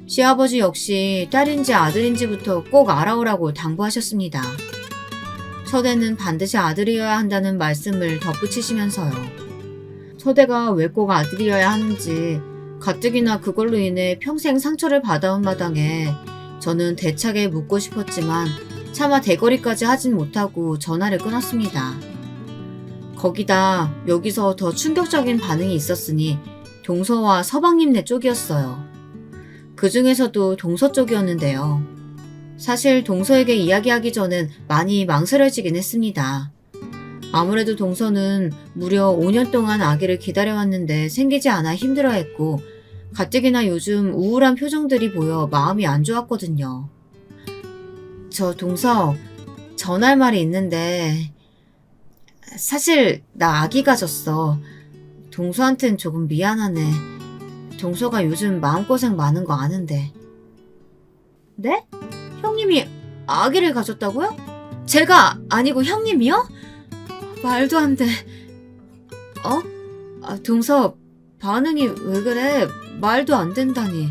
시아버지 역시 딸인지 아들인지부터 꼭 알아오라고 당부하셨습니다. 첫애는 반드시 아들이어야 한다는 말씀을 덧붙이시면서요. 첫애가 왜 꼭 아들이어야 하는지 가뜩이나 그걸로 인해 평생 상처를 받아온 마당에 저는 대차게 묻고 싶었지만 차마 대거리까지 하진 못하고 전화를 끊었습니다. 거기다 여기서 더 충격적인 반응이 있었으니 동서와 서방님네 쪽이었어요. 그 중에서도 동서 쪽이었는데요. 사실 동서에게 이야기하기 전엔 많이 망설여지긴 했습니다. 아무래도 동서는 무려 5년 동안 아기를 기다려왔는데 생기지 않아 힘들어했고 가뜩이나 요즘 우울한 표정들이 보여 마음이 안 좋았거든요. 저 동서, 전할 말이 있는데 사실 나 아기 가졌어. 동서한텐 조금 미안하네. 동서가 요즘 마음고생 많은 거 아는데. 네? 형님이 아기를 가졌다고요? 제가 아니고 형님이요? 말도 안 돼. 동서, 반응이 왜 그래? 말도 안 된다니.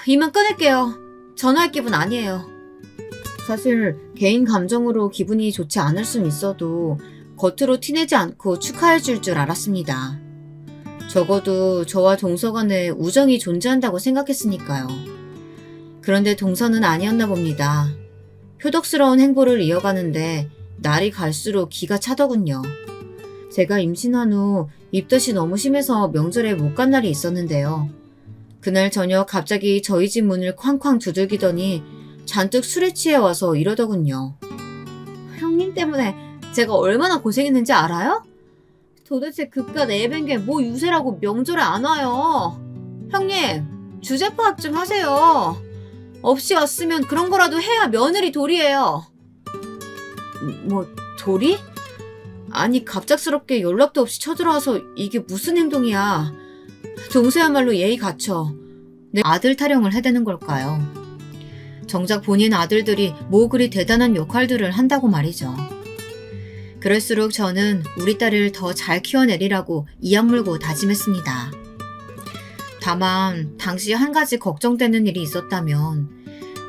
이만 끊을게요. 전화할 기분 아니에요. 사실 개인 감정으로 기분이 좋지 않을 순 있어도 겉으로 티내지 않고 축하해 줄 줄 알았습니다. 적어도 저와 동서 간에 우정이 존재한다고 생각했으니까요. 그런데 동서는 아니었나 봅니다. 표독스러운 행보를 이어가는데 날이 갈수록 기가 차더군요. 제가 임신한 후 입덧이 너무 심해서 명절에 못 간 날이 있었는데요. 그날 저녁 갑자기 저희 집 문을 쾅쾅 두들기더니 잔뜩 술에 취해 와서 이러더군요. 형님 때문에 제가 얼마나 고생했는지 알아요? 도대체 그깟 내뱅개 뭐 유세라고 명절에 안 와요. 형님, 주제 파악 좀 하세요. 없이 왔으면 그런 거라도 해야 며느리 도리예요. 뭐, 도리? 아니, 갑작스럽게 연락도 없이 쳐들어와서 이게 무슨 행동이야. 동서야말로 예의 갖춰. 내 아들 타령을 해대는 걸까요? 정작 본인 아들들이 뭐 그리 대단한 역할들을 한다고 말이죠. 그럴수록 저는 우리 딸을 더 잘 키워내리라고 이악 물고 다짐했습니다. 다만 당시 한 가지 걱정되는 일이 있었다면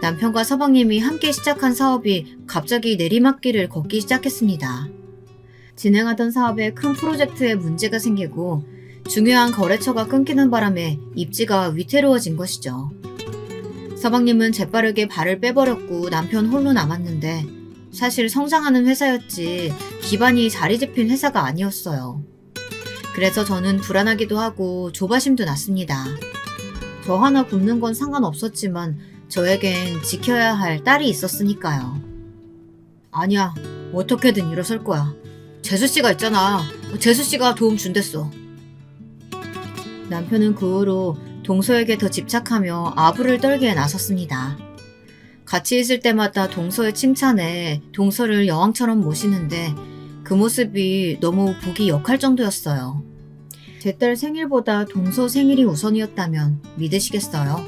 남편과 서방님이 함께 시작한 사업이 갑자기 내리막길을 걷기 시작했습니다. 진행하던 사업에 큰 프로젝트에 문제가 생기고 중요한 거래처가 끊기는 바람에 입지가 위태로워진 것이죠. 서방님은 재빠르게 발을 빼버렸고 남편 홀로 남았는데 사실 성장하는 회사였지 기반이 자리 잡힌 회사가 아니었어요. 그래서 저는 불안하기도 하고 조바심도 났습니다. 저 하나 굶는 건 상관없었지만 저에겐 지켜야 할 딸이 있었으니까요. 아니야, 어떻게든 일어설 거야. 재수씨가 있잖아. 재수씨가 도움 준댔어. 남편은 그 후로 동서에게 더 집착하며 아부를 떨기에 나섰습니다. 같이 있을 때마다 동서의 칭찬에 동서를 여왕처럼 모시는데 그 모습이 너무 보기 역할 정도였어요. 제 딸 생일보다 동서 생일이 우선이었다면 믿으시겠어요?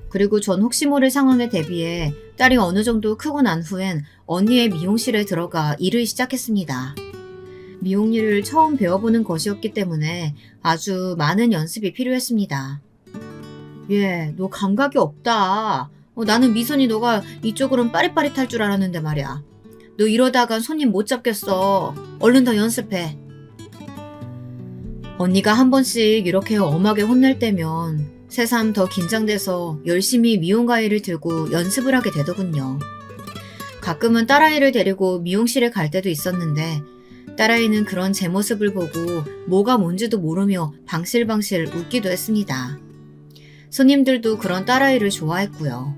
그리고 전 혹시 모를 상황에 대비해 딸이 어느 정도 크고 난 후엔 언니의 미용실에 들어가 일을 시작했습니다. 미용 일을 처음 배워보는 것이었기 때문에 아주 많은 연습이 필요했습니다. 얘, 너 감각이 없다. 나는 미선이 너가 이쪽으로는 빠릿빠릿할 줄 알았는데 말이야. 너 이러다간 손님 못 잡겠어. 얼른 더 연습해. 언니가 한 번씩 이렇게 엄하게 혼낼 때면 새삼 더 긴장돼서 열심히 미용 가위를 들고 연습을 하게 되더군요. 가끔은 딸아이를 데리고 미용실에 갈 때도 있었는데 딸아이는 그런 제 모습을 보고 뭐가 뭔지도 모르며 방실방실 웃기도 했습니다. 손님들도 그런 딸아이를 좋아했고요.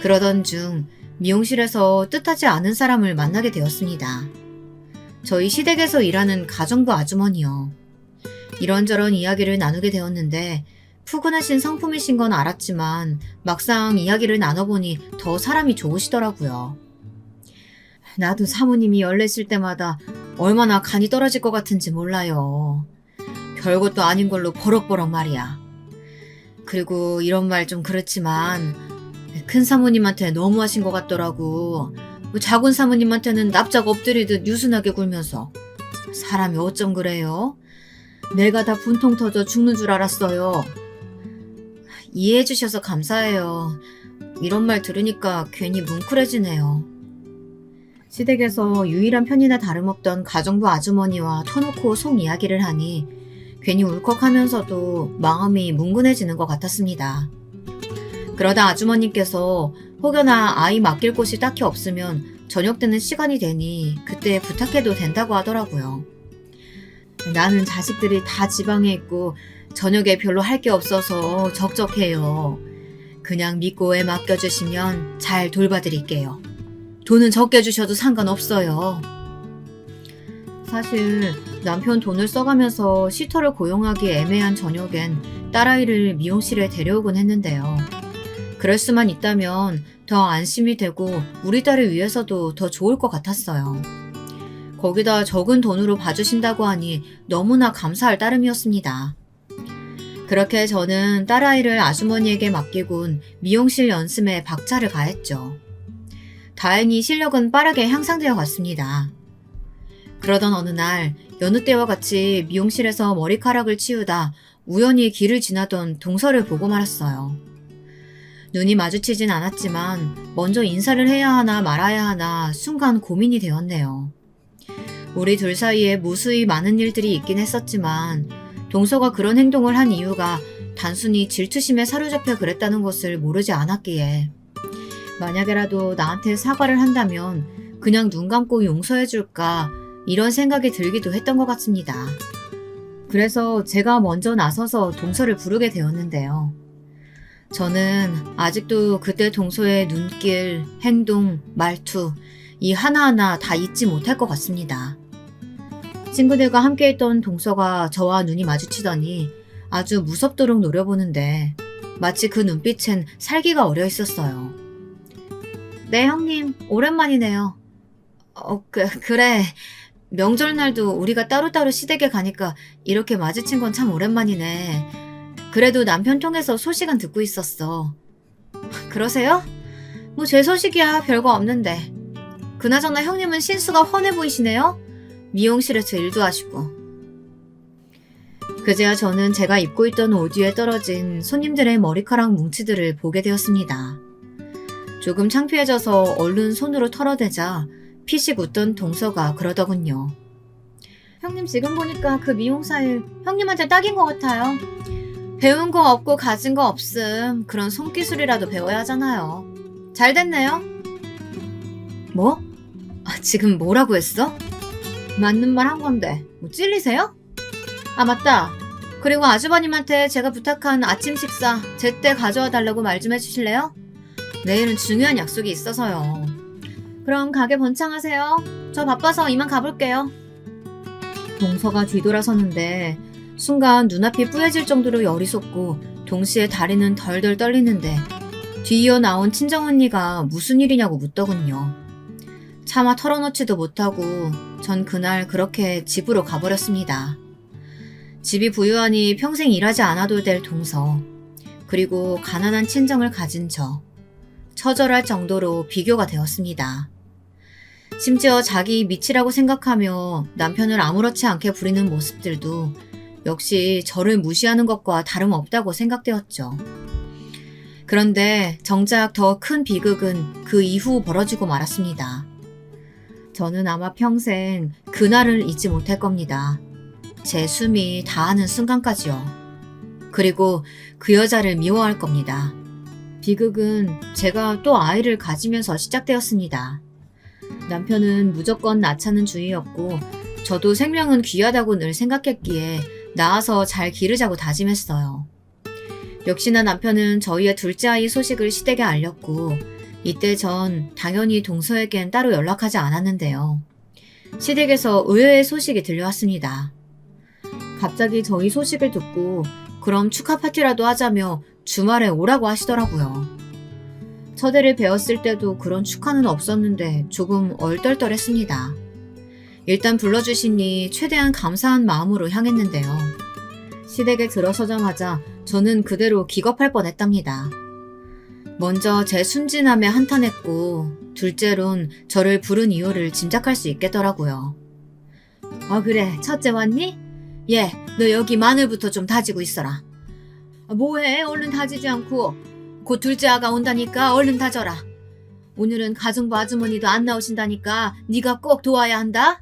그러던 중 미용실에서 뜻하지 않은 사람을 만나게 되었습니다. 저희 시댁에서 일하는 가정부 아주머니요. 이런저런 이야기를 나누게 되었는데 푸근하신 성품이신 건 알았지만 막상 이야기를 나눠보니 더 사람이 좋으시더라고요. 나도 사모님이 열내실 때마다 얼마나 간이 떨어질 것 같은지 몰라요. 별것도 아닌 걸로 버럭버럭 말이야. 그리고 이런 말 좀 그렇지만 큰 사모님한테 너무하신 것 같더라고. 작은 사모님한테는 납작 엎드리듯 유순하게 굴면서. 사람이 어쩜 그래요? 내가 다 분통 터져 죽는 줄 알았어요. 이해해 주셔서 감사해요. 이런 말 들으니까 괜히 뭉클해지네요. 시댁에서 유일한 편이나 다름없던 가정부 아주머니와 터놓고 속 이야기를 하니 괜히 울컥하면서도 마음이 뭉근해지는 것 같았습니다. 그러다 아주머니께서 혹여나 아이 맡길 곳이 딱히 없으면 저녁 때는 시간이 되니 그때 부탁해도 된다고 하더라고요. 나는 자식들이 다 지방에 있고 저녁에 별로 할 게 없어서 적적해요. 그냥 믿고 애 맡겨주시면 잘 돌봐드릴게요. 돈은 적게 주셔도 상관없어요. 사실 남편 돈을 써가면서 시터를 고용하기 애매한 저녁엔 딸아이를 미용실에 데려오곤 했는데요. 그럴 수만 있다면 더 안심이 되고 우리 딸을 위해서도 더 좋을 것 같았어요. 거기다 적은 돈으로 봐주신다고 하니 너무나 감사할 따름이었습니다. 그렇게 저는 딸아이를 아주머니에게 맡기곤 미용실 연습에 박차를 가했죠. 다행히 실력은 빠르게 향상되어 갔습니다. 그러던 어느 날 여느 때와 같이 미용실에서 머리카락을 치우다 우연히 길을 지나던 동서를 보고 말았어요. 눈이 마주치진 않았지만 먼저 인사를 해야 하나 말아야 하나 순간 고민이 되었네요. 우리 둘 사이에 무수히 많은 일들이 있긴 했었지만 동서가 그런 행동을 한 이유가 단순히 질투심에 사로잡혀 그랬다는 것을 모르지 않았기에 만약에라도 나한테 사과를 한다면 그냥 눈 감고 용서해줄까 이런 생각이 들기도 했던 것 같습니다. 그래서 제가 먼저 나서서 동서를 부르게 되었는데요. 저는 아직도 그때 동서의 눈길, 행동, 말투 이 하나하나 다 잊지 못할 것 같습니다. 친구들과 함께 있던 동서가 저와 눈이 마주치더니 아주 무섭도록 노려보는데 마치 그 눈빛엔 살기가 어려 있었어요. 네, 형님. 오랜만이네요. 그래. 명절날도 우리가 따로따로 시댁에 가니까 이렇게 마주친 건 참 오랜만이네. 그래도 남편 통해서 소식은 듣고 있었어. 그러세요? 뭐 제 소식이야 별거 없는데. 그나저나 형님은 신수가 훤해 보이시네요. 미용실에서 일도 하시고. 그제야 저는 제가 입고 있던 옷 위에 떨어진 손님들의 머리카락 뭉치들을 보게 되었습니다. 조금 창피해져서 얼른 손으로 털어대자 피식 웃던 동서가 그러더군요. 형님 지금 보니까 그 미용사 일 형님한테 딱인 것 같아요. 배운 거 없고 가진 거 없음. 그런 손기술이라도 배워야 하잖아요. 잘 됐네요. 뭐? 지금 뭐라고 했어? 맞는 말 한 건데 뭐 찔리세요? 맞다. 그리고 아주버님한테 제가 부탁한 아침 식사 제때 가져와 달라고 말 좀 해주실래요? 내일은 중요한 약속이 있어서요. 그럼 가게 번창하세요. 저 바빠서 이만 가볼게요. 동서가 뒤돌아서는데 순간 눈앞이 뿌얘질 정도로 열이 솟고 동시에 다리는 덜덜 떨리는데 뒤이어 나온 친정언니가 무슨 일이냐고 묻더군요. 차마 털어놓지도 못하고 전 그날 그렇게 집으로 가버렸습니다. 집이 부유하니 평생 일하지 않아도 될 동서, 그리고 가난한 친정을 가진 저, 처절할 정도로 비교가 되었습니다. 심지어 자기 미치라고 생각하며 남편을 아무렇지 않게 부리는 모습들도 역시 저를 무시하는 것과 다름없다고 생각되었죠. 그런데 정작 더 큰 비극은 그 이후 벌어지고 말았습니다. 저는 아마 평생 그날을 잊지 못할 겁니다. 제 숨이 다하는 순간까지요. 그리고 그 여자를 미워할 겁니다. 비극은 제가 또 아이를 가지면서 시작되었습니다. 남편은 무조건 낳자는 주의였고 저도 생명은 귀하다고 늘 생각했기에 낳아서 잘 기르자고 다짐했어요. 역시나 남편은 저희의 둘째 아이 소식을 시댁에 알렸고 이때 전 당연히 동서에겐 따로 연락하지 않았는데요. 시댁에서 의외의 소식이 들려왔습니다. 갑자기 저희 소식을 듣고 그럼 축하 파티라도 하자며 주말에 오라고 하시더라고요. 처대를 배웠을 때도 그런 축하는 없었는데 조금 얼떨떨했습니다. 일단 불러주시니 최대한 감사한 마음으로 향했는데요. 시댁에 들어서자마자 저는 그대로 기겁할 뻔했답니다. 먼저 제 순진함에 한탄했고 둘째론 저를 부른 이유를 짐작할 수 있겠더라고요. 그래, 첫째 왔니? 예, 너 여기 마늘부터 좀 다지고 있어라. 뭐해? 얼른 다지지 않고. 곧 둘째 아가 온다니까 얼른 다져라. 오늘은 가정부 아주머니도 안 나오신다니까 네가 꼭 도와야 한다.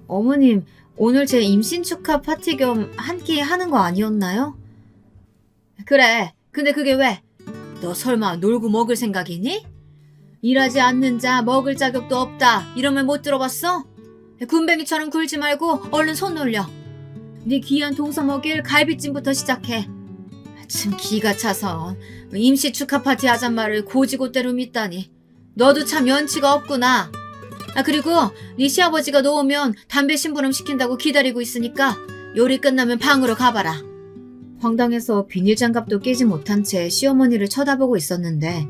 어머님, 오늘 제 임신 축하 파티 겸 한 끼 하는 거 아니었나요? 그래, 근데 그게 왜? 너 설마 놀고 먹을 생각이니? 일하지 않는 자 먹을 자격도 없다 이런 말 못 들어봤어? 군뱅이처럼 굴지 말고 얼른 손 놀려. 네 귀한 동서 먹일 갈비찜부터 시작해. 참 기가 차서 임시 축하 파티 하잔 말을 고지고대로 믿다니. 너도 참 연치가 없구나. 그리고 네 시아버지가 놓으면 담배 심부름 시킨다고 기다리고 있으니까 요리 끝나면 방으로 가봐라. 황당해서 비닐장갑도 끼지 못한 채 시어머니를 쳐다보고 있었는데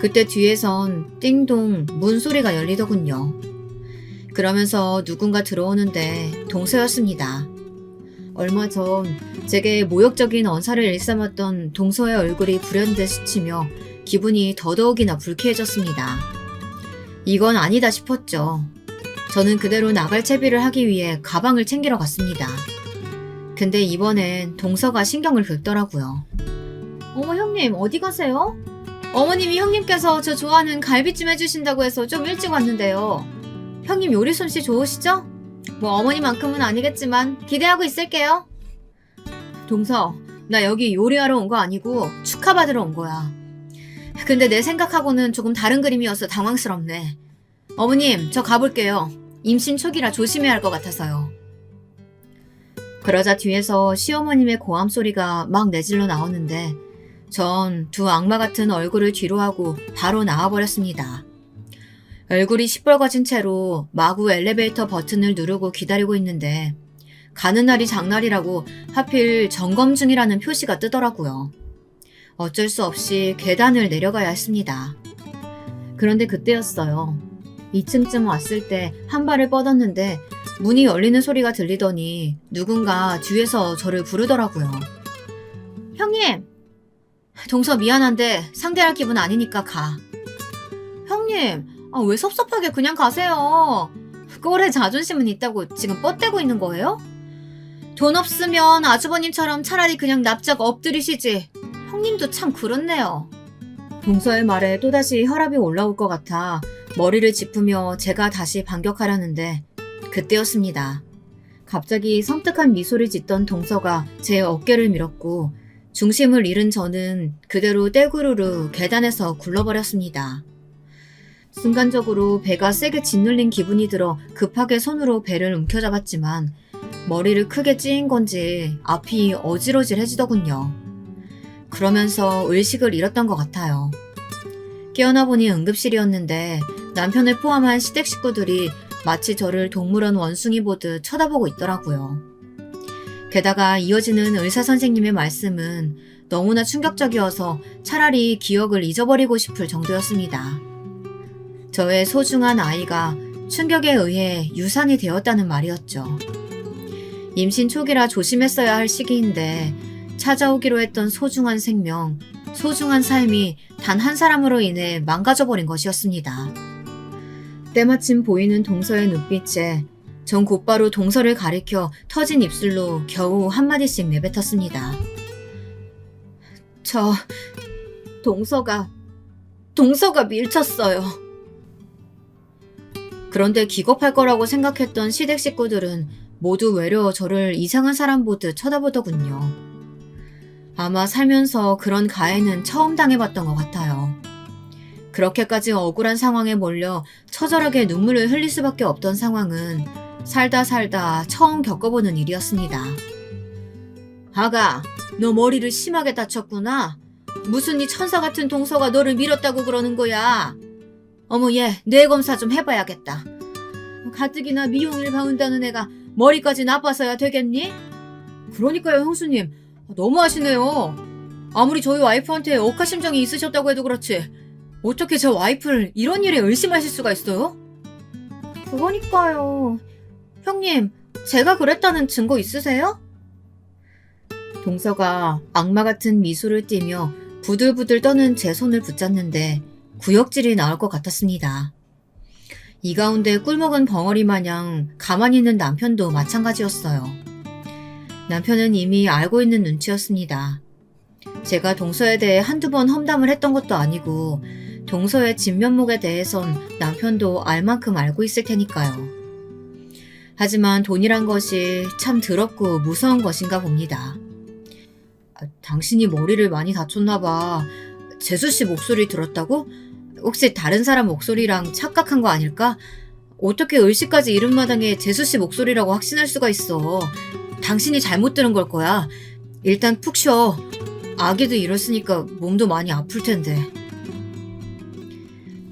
그때 뒤에선 띵동 문 소리가 열리더군요. 그러면서 누군가 들어오는데 동서였습니다. 얼마 전 제게 모욕적인 언사를 일삼았던 동서의 얼굴이 불현듯 스치며 기분이 더더욱이나 불쾌해졌습니다. 이건 아니다 싶었죠. 저는 그대로 나갈 채비를 하기 위해 가방을 챙기러 갔습니다. 근데 이번엔 동서가 신경을 긁더라고요. 어머 형님 어디 가세요? 어머님이 형님께서 저 좋아하는 갈비찜 해주신다고 해서 좀 일찍 왔는데요. 형님 요리 솜씨 좋으시죠? 뭐 어머니만큼은 아니겠지만 기대하고 있을게요. 동서, 나 여기 요리하러 온 거 아니고 축하받으러 온 거야. 근데 내 생각하고는 조금 다른 그림이어서 당황스럽네. 어머님, 저 가볼게요. 임신 초기라 조심해야 할 것 같아서요. 그러자 뒤에서 시어머님의 고함 소리가 막 내질러 나오는데 전 두 악마 같은 얼굴을 뒤로 하고 바로 나와버렸습니다. 얼굴이 시뻘거진 채로 마구 엘리베이터 버튼을 누르고 기다리고 있는데 가는 날이 장날이라고 하필 점검 중이라는 표시가 뜨더라고요. 어쩔 수 없이 계단을 내려가야 했습니다. 그런데 그때였어요. 2층쯤 왔을 때 한 발을 뻗었는데 문이 열리는 소리가 들리더니 누군가 뒤에서 저를 부르더라고요. 형님! 동서 미안한데 상대할 기분 아니니까 가. 형님! 왜 섭섭하게 그냥 가세요. 꼴에 자존심은 있다고 지금 뻗대고 있는 거예요? 돈 없으면 아주버님처럼 차라리 그냥 납작 엎드리시지. 형님도 참 그렇네요. 동서의 말에 또다시 혈압이 올라올 것 같아 머리를 짚으며 제가 다시 반격하려는데 그때였습니다. 갑자기 섬뜩한 미소를 짓던 동서가 제 어깨를 밀었고 중심을 잃은 저는 그대로 떼구르르 계단에서 굴러버렸습니다. 순간적으로 배가 세게 짓눌린 기분이 들어 급하게 손으로 배를 움켜잡았지만 머리를 크게 찌인 건지 앞이 어질어질해지더군요. 그러면서 의식을 잃었던 것 같아요. 깨어나 보니 응급실이었는데 남편을 포함한 시댁 식구들이 마치 저를 동물원 원숭이 보듯 쳐다보고 있더라고요. 게다가 이어지는 의사 선생님의 말씀은 너무나 충격적이어서 차라리 기억을 잊어버리고 싶을 정도였습니다. 저의 소중한 아이가 충격에 의해 유산이 되었다는 말이었죠. 임신 초기라 조심했어야 할 시기인데 찾아오기로 했던 소중한 생명, 소중한 삶이 단 한 사람으로 인해 망가져버린 것이었습니다. 때마침 보이는 동서의 눈빛에 전 곧바로 동서를 가리켜 터진 입술로 겨우 한마디씩 내뱉었습니다. 동서가 밀쳤어요. 그런데 기겁할 거라고 생각했던 시댁 식구들은 모두 외려 저를 이상한 사람 보듯 쳐다보더군요. 아마 살면서 그런 가해는 처음 당해봤던 것 같아요. 그렇게까지 억울한 상황에 몰려 처절하게 눈물을 흘릴 수밖에 없던 상황은 살다 처음 겪어보는 일이었습니다. 아가, 너 머리를 심하게 다쳤구나. 무슨 이 천사 같은 동서가 너를 밀었다고 그러는 거야. 어머 얘 뇌 검사 좀 해봐야겠다. 가뜩이나 미용을 배운다는 애가 머리까지 나빠서야 되겠니? 그러니까요 형수님. 너무하시네요. 아무리 저희 와이프한테 억하심정이 있으셨다고 해도 그렇지 어떻게 저 와이프를 이런 일에 의심하실 수가 있어요? 그러니까요. 형님, 제가 그랬다는 증거 있으세요? 동서가 악마 같은 미소를 띠며 부들부들 떠는 제 손을 붙잡는데 구역질이 나올 것 같았습니다. 이 가운데 꿀먹은 벙어리 마냥 가만히 있는 남편도 마찬가지였어요. 남편은 이미 알고 있는 눈치였습니다. 제가 동서에 대해 한두 번 험담을 했던 것도 아니고 동서의 진면목에 대해선 남편도 알 만큼 알고 있을 테니까요. 하지만 돈이란 것이 참 더럽고 무서운 것인가 봅니다. 당신이 머리를 많이 다쳤나 봐. 재수씨 목소리 들었다고? 혹시 다른 사람 목소리랑 착각한 거 아닐까? 어떻게 을씨까지 이른 마당에 재수씨 목소리라고 확신할 수가 있어. 당신이 잘못 들은 걸 거야. 일단 푹 쉬어. 아기도 이랬으니까 몸도 많이 아플 텐데.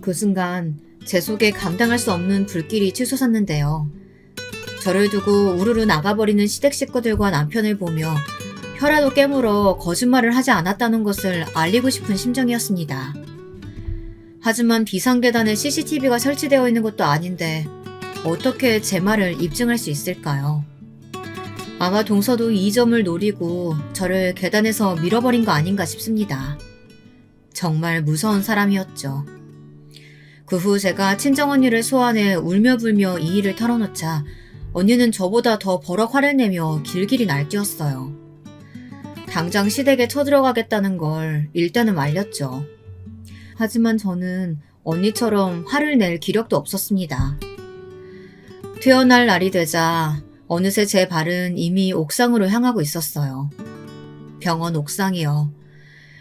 그 순간 제 속에 감당할 수 없는 불길이 치솟았는데요. 저를 두고 우르르 나가버리는 시댁 식구들과 남편을 보며 혀라도 깨물어 거짓말을 하지 않았다는 것을 알리고 싶은 심정이었습니다. 하지만 비상계단에 CCTV가 설치되어 있는 것도 아닌데 어떻게 제 말을 입증할 수 있을까요? 아마 동서도 이 점을 노리고 저를 계단에서 밀어버린 거 아닌가 싶습니다. 정말 무서운 사람이었죠. 그 후 제가 친정언니를 소환해 울며불며 이 일을 털어놓자 언니는 저보다 더 버럭 화를 내며 길길이 날뛰었어요. 당장 시댁에 쳐들어가겠다는 걸 일단은 말렸죠. 하지만 저는 언니처럼 화를 낼 기력도 없었습니다. 퇴원할 날이 되자 어느새 제 발은 이미 옥상으로 향하고 있었어요. 병원 옥상이요.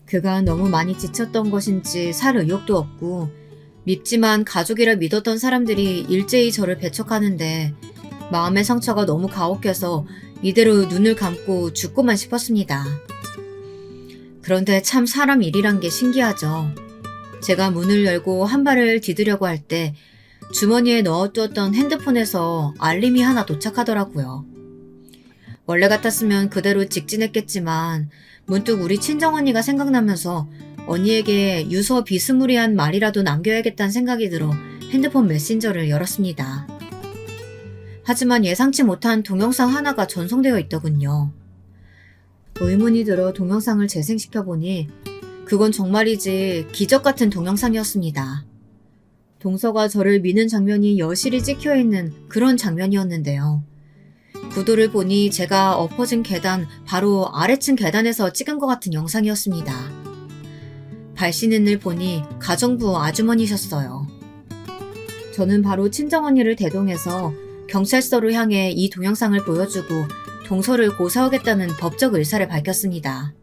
그간 너무 많이 지쳤던 것인지 살 의욕도 없고 밉지만 가족이라 믿었던 사람들이 일제히 저를 배척하는데 마음의 상처가 너무 가혹해서 이대로 눈을 감고 죽고만 싶었습니다. 그런데 참 사람 일이란 게 신기하죠. 제가 문을 열고 한 발을 디디려고 할 때 주머니에 넣어두었던 핸드폰에서 알림이 하나 도착하더라고요. 원래 같았으면 그대로 직진했겠지만 문득 우리 친정언니가 생각나면서 언니에게 유서 비스무리한 말이라도 남겨야겠다는 생각이 들어 핸드폰 메신저를 열었습니다. 하지만 예상치 못한 동영상 하나가 전송되어 있더군요. 의문이 들어 동영상을 재생시켜보니 그건 정말이지 기적 같은 동영상이었습니다. 동서가 저를 미는 장면이 여실히 찍혀있는 그런 장면이었는데요. 구도를 보니 제가 엎어진 계단 바로 아래층 계단에서 찍은 것 같은 영상이었습니다. 발신인을 보니 가정부 아주머니셨어요. 저는 바로 친정언니를 대동해서 경찰서로 향해 이 동영상을 보여주고 동서를 고소하겠다는 법적 의사를 밝혔습니다.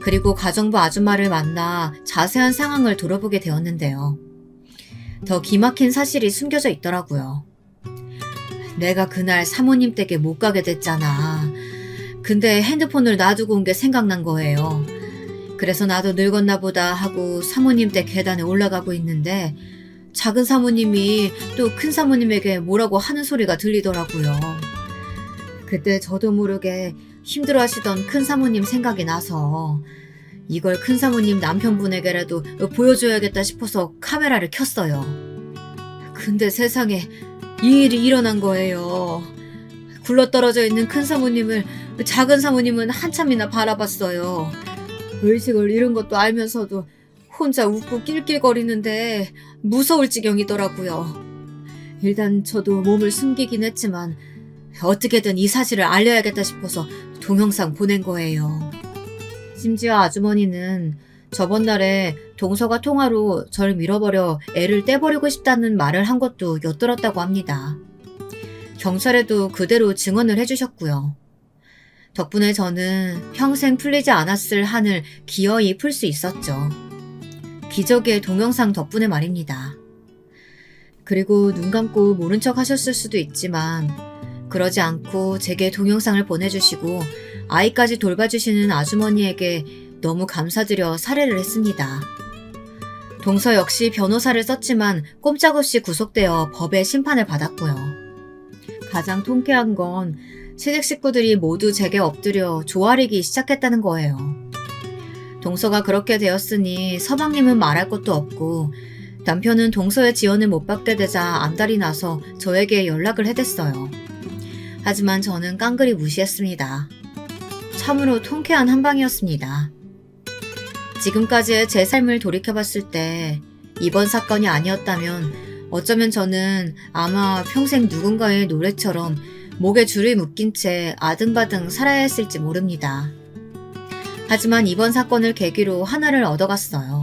그리고 가정부 아줌마를 만나 자세한 상황을 들어보게 되었는데요. 더 기막힌 사실이 숨겨져 있더라고요. 내가 그날 사모님 댁에 못 가게 됐잖아. 근데 핸드폰을 놔두고 온 게 생각난 거예요. 그래서 나도 늙었나 보다 하고 사모님 댁 계단에 올라가고 있는데 작은 사모님이 또 큰 사모님에게 뭐라고 하는 소리가 들리더라고요. 그때 저도 모르게 힘들어하시던 큰 사모님 생각이 나서 이걸 큰 사모님 남편분에게라도 보여줘야겠다 싶어서 카메라를 켰어요. 근데 세상에 이 일이 일어난 거예요. 굴러떨어져 있는 큰 사모님을 작은 사모님은 한참이나 바라봤어요. 의식을 잃은 것도 알면서도 혼자 웃고 낄낄거리는데 무서울 지경이더라고요. 일단 저도 몸을 숨기긴 했지만 어떻게든 이 사실을 알려야겠다 싶어서 동영상 보낸 거예요. 심지어 아주머니는 저번 달에 동서가 통화로 절 밀어버려 애를 떼버리고 싶다는 말을 한 것도 엿들었다고 합니다. 경찰에도 그대로 증언을 해주셨고요. 덕분에 저는 평생 풀리지 않았을 한을 기어이 풀 수 있었죠. 기적의 동영상 덕분에 말입니다. 그리고 눈 감고 모른 척 하셨을 수도 있지만 그러지 않고 제게 동영상을 보내주시고 아이까지 돌봐주시는 아주머니에게 너무 감사드려 살해를 했습니다. 동서 역시 변호사를 썼지만 꼼짝없이 구속되어 법의 심판을 받았고요. 가장 통쾌한 건 시댁 식구들이 모두 제게 엎드려 조아리기 시작했다는 거예요. 동서가 그렇게 되었으니 서방님은 말할 것도 없고 남편은 동서의 지원을 못 받게 되자 안달이 나서 저에게 연락을 해댔어요. 하지만 저는 깡그리 무시했습니다. 참으로 통쾌한 한방이었습니다. 지금까지의 제 삶을 돌이켜봤을 때 이번 사건이 아니었다면 어쩌면 저는 아마 평생 누군가의 노래처럼 목에 줄을 묶인 채 아등바등 살아야 했을지 모릅니다. 하지만 이번 사건을 계기로 하나를 얻어갔어요.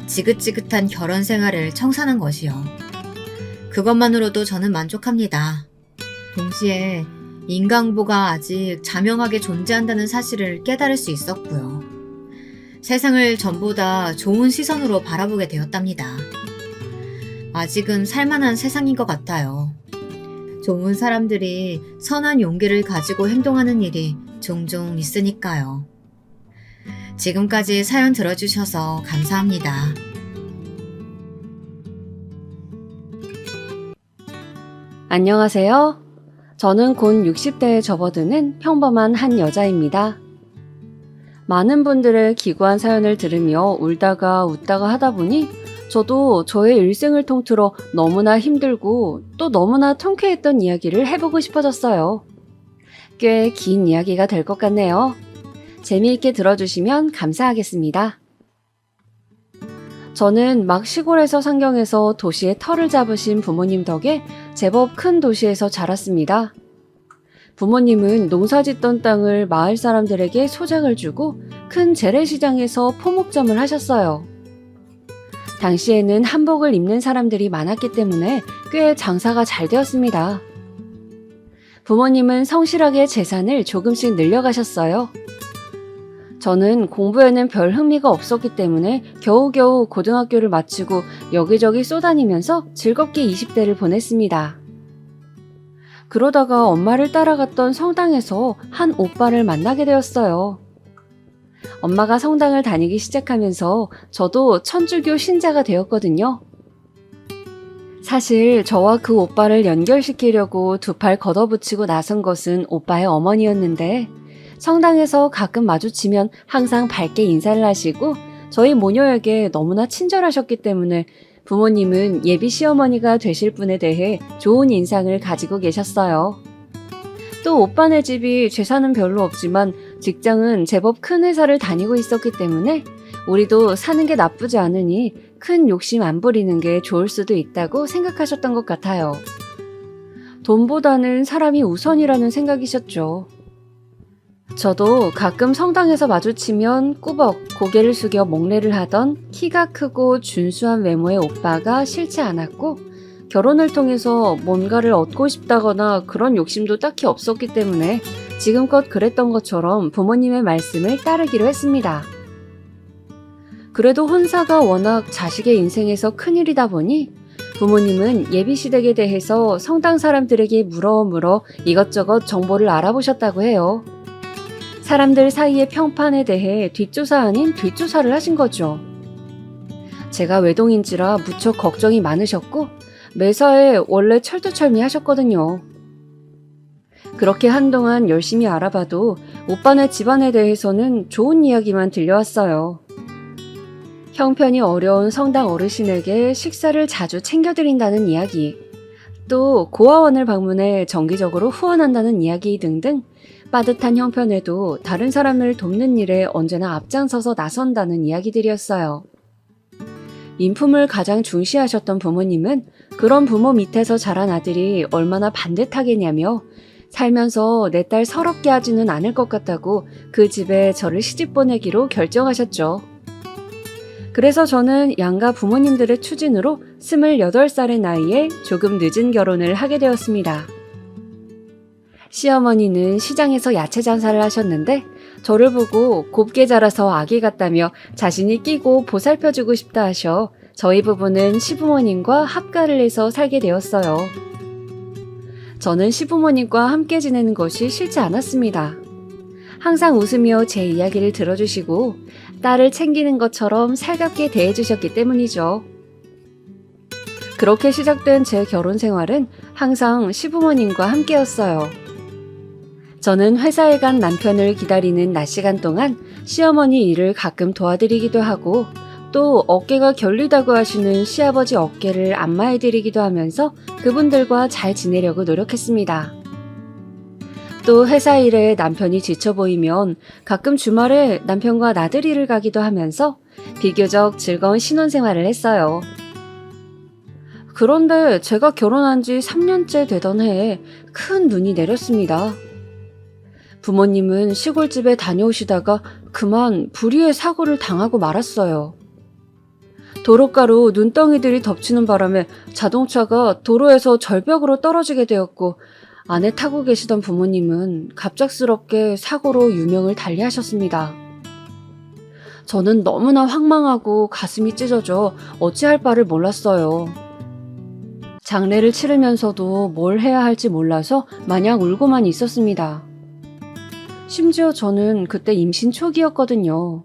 지긋지긋한 결혼 생활을 청산한 것이요. 그것만으로도 저는 만족합니다. 동시에 인간보가 아직 자명하게 존재한다는 사실을 깨달을 수 있었고요. 세상을 전보다 좋은 시선으로 바라보게 되었답니다. 아직은 살만한 세상인 것 같아요. 좋은 사람들이 선한 용기를 가지고 행동하는 일이 종종 있으니까요. 지금까지 사연 들어주셔서 감사합니다. 안녕하세요. 저는 곧 60대에 접어드는 평범한 한 여자입니다. 많은 분들의 기구한 사연을 들으며 울다가 웃다가 하다 보니 저도 저의 일생을 통틀어 너무나 힘들고 또 너무나 통쾌했던 이야기를 해보고 싶어졌어요. 꽤 긴 이야기가 될 것 같네요. 재미있게 들어주시면 감사하겠습니다. 저는 막 시골에서 상경해서 도시에 터를 잡으신 부모님 덕에 제법 큰 도시에서 자랐습니다. 부모님은 농사짓던 땅을 마을 사람들에게 소작을 주고 큰 재래시장에서 포목점을 하셨어요. 당시에는 한복을 입는 사람들이 많았기 때문에 꽤 장사가 잘 되었습니다. 부모님은 성실하게 재산을 조금씩 늘려가셨어요. 저는 공부에는 별 흥미가 없었기 때문에 겨우겨우 고등학교를 마치고 여기저기 쏘다니면서 즐겁게 20대를 보냈습니다. 그러다가 엄마를 따라갔던 성당에서 한 오빠를 만나게 되었어요. 엄마가 성당을 다니기 시작하면서 저도 천주교 신자가 되었거든요. 사실 저와 그 오빠를 연결시키려고 두 팔 걷어붙이고 나선 것은 오빠의 어머니였는데 성당에서 가끔 마주치면 항상 밝게 인사를 하시고 저희 모녀에게 너무나 친절하셨기 때문에 부모님은 예비 시어머니가 되실 분에 대해 좋은 인상을 가지고 계셨어요. 또 오빠네 집이 재산은 별로 없지만 직장은 제법 큰 회사를 다니고 있었기 때문에 우리도 사는 게 나쁘지 않으니 큰 욕심 안 부리는 게 좋을 수도 있다고 생각하셨던 것 같아요. 돈보다는 사람이 우선이라는 생각이셨죠. 저도 가끔 성당에서 마주치면 꾸벅 고개를 숙여 목례를 하던 키가 크고 준수한 외모의 오빠가 싫지 않았고 결혼을 통해서 뭔가를 얻고 싶다거나 그런 욕심도 딱히 없었기 때문에 지금껏 그랬던 것처럼 부모님의 말씀을 따르기로 했습니다. 그래도 혼사가 워낙 자식의 인생에서 큰일이다 보니 부모님은 예비시댁에 대해서 성당 사람들에게 물어 이것저것 정보를 알아보셨다고 해요. 사람들 사이의 평판에 대해 뒷조사 아닌 뒷조사를 하신 거죠. 제가 외동인지라 무척 걱정이 많으셨고 매사에 원래 철두철미 하셨거든요. 그렇게 한동안 열심히 알아봐도 오빠네 집안에 대해서는 좋은 이야기만 들려왔어요. 형편이 어려운 성당 어르신에게 식사를 자주 챙겨드린다는 이야기, 또 고아원을 방문해 정기적으로 후원한다는 이야기 등등 빠듯한 형편에도 다른 사람을 돕는 일에 언제나 앞장서서 나선다는 이야기들이었어요. 인품을 가장 중시하셨던 부모님은 그런 부모 밑에서 자란 아들이 얼마나 반듯하겠냐며 살면서 내 딸 서럽게 하지는 않을 것 같다고 그 집에 저를 시집 보내기로 결정하셨죠. 그래서 저는 양가 부모님들의 추진으로 28살의 나이에 조금 늦은 결혼을 하게 되었습니다. 시어머니는 시장에서 야채 장사를 하셨는데 저를 보고 곱게 자라서 아기 같다며 자신이 끼고 보살펴주고 싶다 하셔 저희 부부는 시부모님과 합가를 해서 살게 되었어요. 저는 시부모님과 함께 지내는 것이 싫지 않았습니다. 항상 웃으며 제 이야기를 들어주시고 딸을 챙기는 것처럼 살갑게 대해주셨기 때문이죠. 그렇게 시작된 제 결혼 생활은 항상 시부모님과 함께였어요. 저는 회사에 간 남편을 기다리는 낮 시간 동안 시어머니 일을 가끔 도와드리기도 하고 또 어깨가 결리다고 하시는 시아버지 어깨를 안마해드리기도 하면서 그분들과 잘 지내려고 노력했습니다. 또 회사 일에 남편이 지쳐 보이면 가끔 주말에 남편과 나들이를 가기도 하면서 비교적 즐거운 신혼생활을 했어요. 그런데 제가 결혼한 지 3년째 되던 해에 큰 눈이 내렸습니다. 부모님은 시골집에 다녀오시다가 그만 불의의 사고를 당하고 말았어요. 도로가로 눈덩이들이 덮치는 바람에 자동차가 도로에서 절벽으로 떨어지게 되었고 안에 타고 계시던 부모님은 갑작스럽게 사고로 유명을 달리하셨습니다. 저는 너무나 황망하고 가슴이 찢어져 어찌할 바를 몰랐어요. 장례를 치르면서도 뭘 해야 할지 몰라서 마냥 울고만 있었습니다. 심지어 저는 그때 임신 초기였거든요.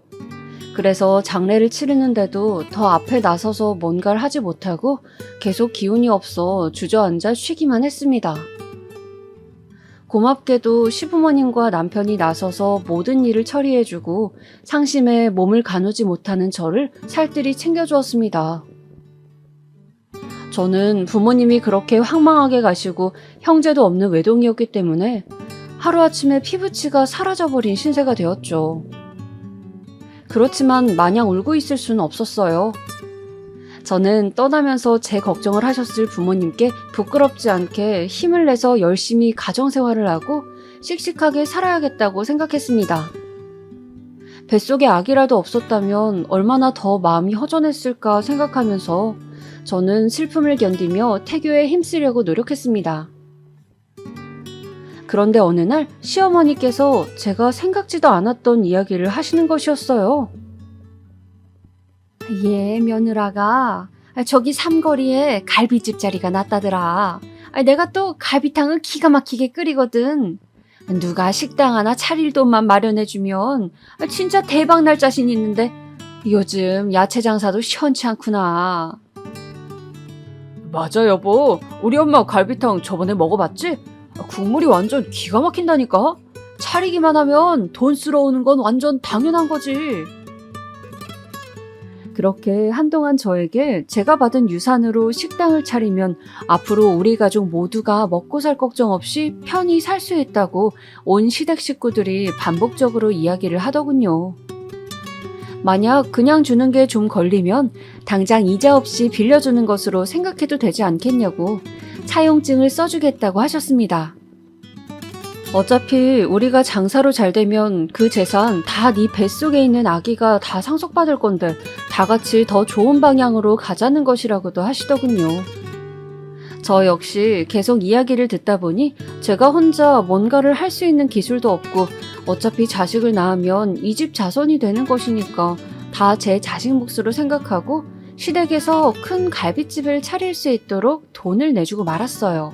그래서 장례를 치르는데도 더 앞에 나서서 뭔가를 하지 못하고 계속 기운이 없어 주저앉아 쉬기만 했습니다. 고맙게도 시부모님과 남편이 나서서 모든 일을 처리해주고 상심에 몸을 가누지 못하는 저를 살뜰히 챙겨주었습니다. 저는 부모님이 그렇게 황망하게 가시고 형제도 없는 외동이었기 때문에 하루아침에 피부치가 사라져버린 신세가 되었죠. 그렇지만 마냥 울고 있을 수는 없었어요. 저는 떠나면서 제 걱정을 하셨을 부모님께 부끄럽지 않게 힘을 내서 열심히 가정생활을 하고 씩씩하게 살아야겠다고 생각했습니다. 뱃속에 아기라도 없었다면 얼마나 더 마음이 허전했을까 생각하면서 저는 슬픔을 견디며 태교에 힘쓰려고 노력했습니다. 그런데 어느 날 시어머니께서 제가 생각지도 않았던 이야기를 하시는 것이었어요. 예, 며느라가 저기 삼거리에 갈비집 자리가 났다더라. 내가 또 갈비탕을 기가 막히게 끓이거든. 누가 식당 하나 차릴 돈만 마련해주면 진짜 대박 날 자신 있는데 요즘 야채 장사도 시원치 않구나. 맞아, 여보. 우리 엄마 갈비탕 저번에 먹어봤지? 국물이 완전 기가 막힌다니까? 차리기만 하면 돈 쓰러 오는 건 완전 당연한 거지. 그렇게 한동안 저에게 제가 받은 유산으로 식당을 차리면 앞으로 우리 가족 모두가 먹고 살 걱정 없이 편히 살 수 있다고 온 시댁 식구들이 반복적으로 이야기를 하더군요. 만약 그냥 주는 게 좀 걸리면 당장 이자 없이 빌려주는 것으로 생각해도 되지 않겠냐고 차용증을 써주겠다고 하셨습니다. 어차피 우리가 장사로 잘 되면 그 재산 다 네 뱃속에 있는 아기가 다 상속받을 건데 다 같이 더 좋은 방향으로 가자는 것이라고도 하시더군요. 저 역시 계속 이야기를 듣다 보니 제가 혼자 뭔가를 할 수 있는 기술도 없고 어차피 자식을 낳으면 이 집 자손이 되는 것이니까 다 제 자식 몫으로 생각하고 시댁에서 큰 갈빗집을 차릴 수 있도록 돈을 내주고 말았어요.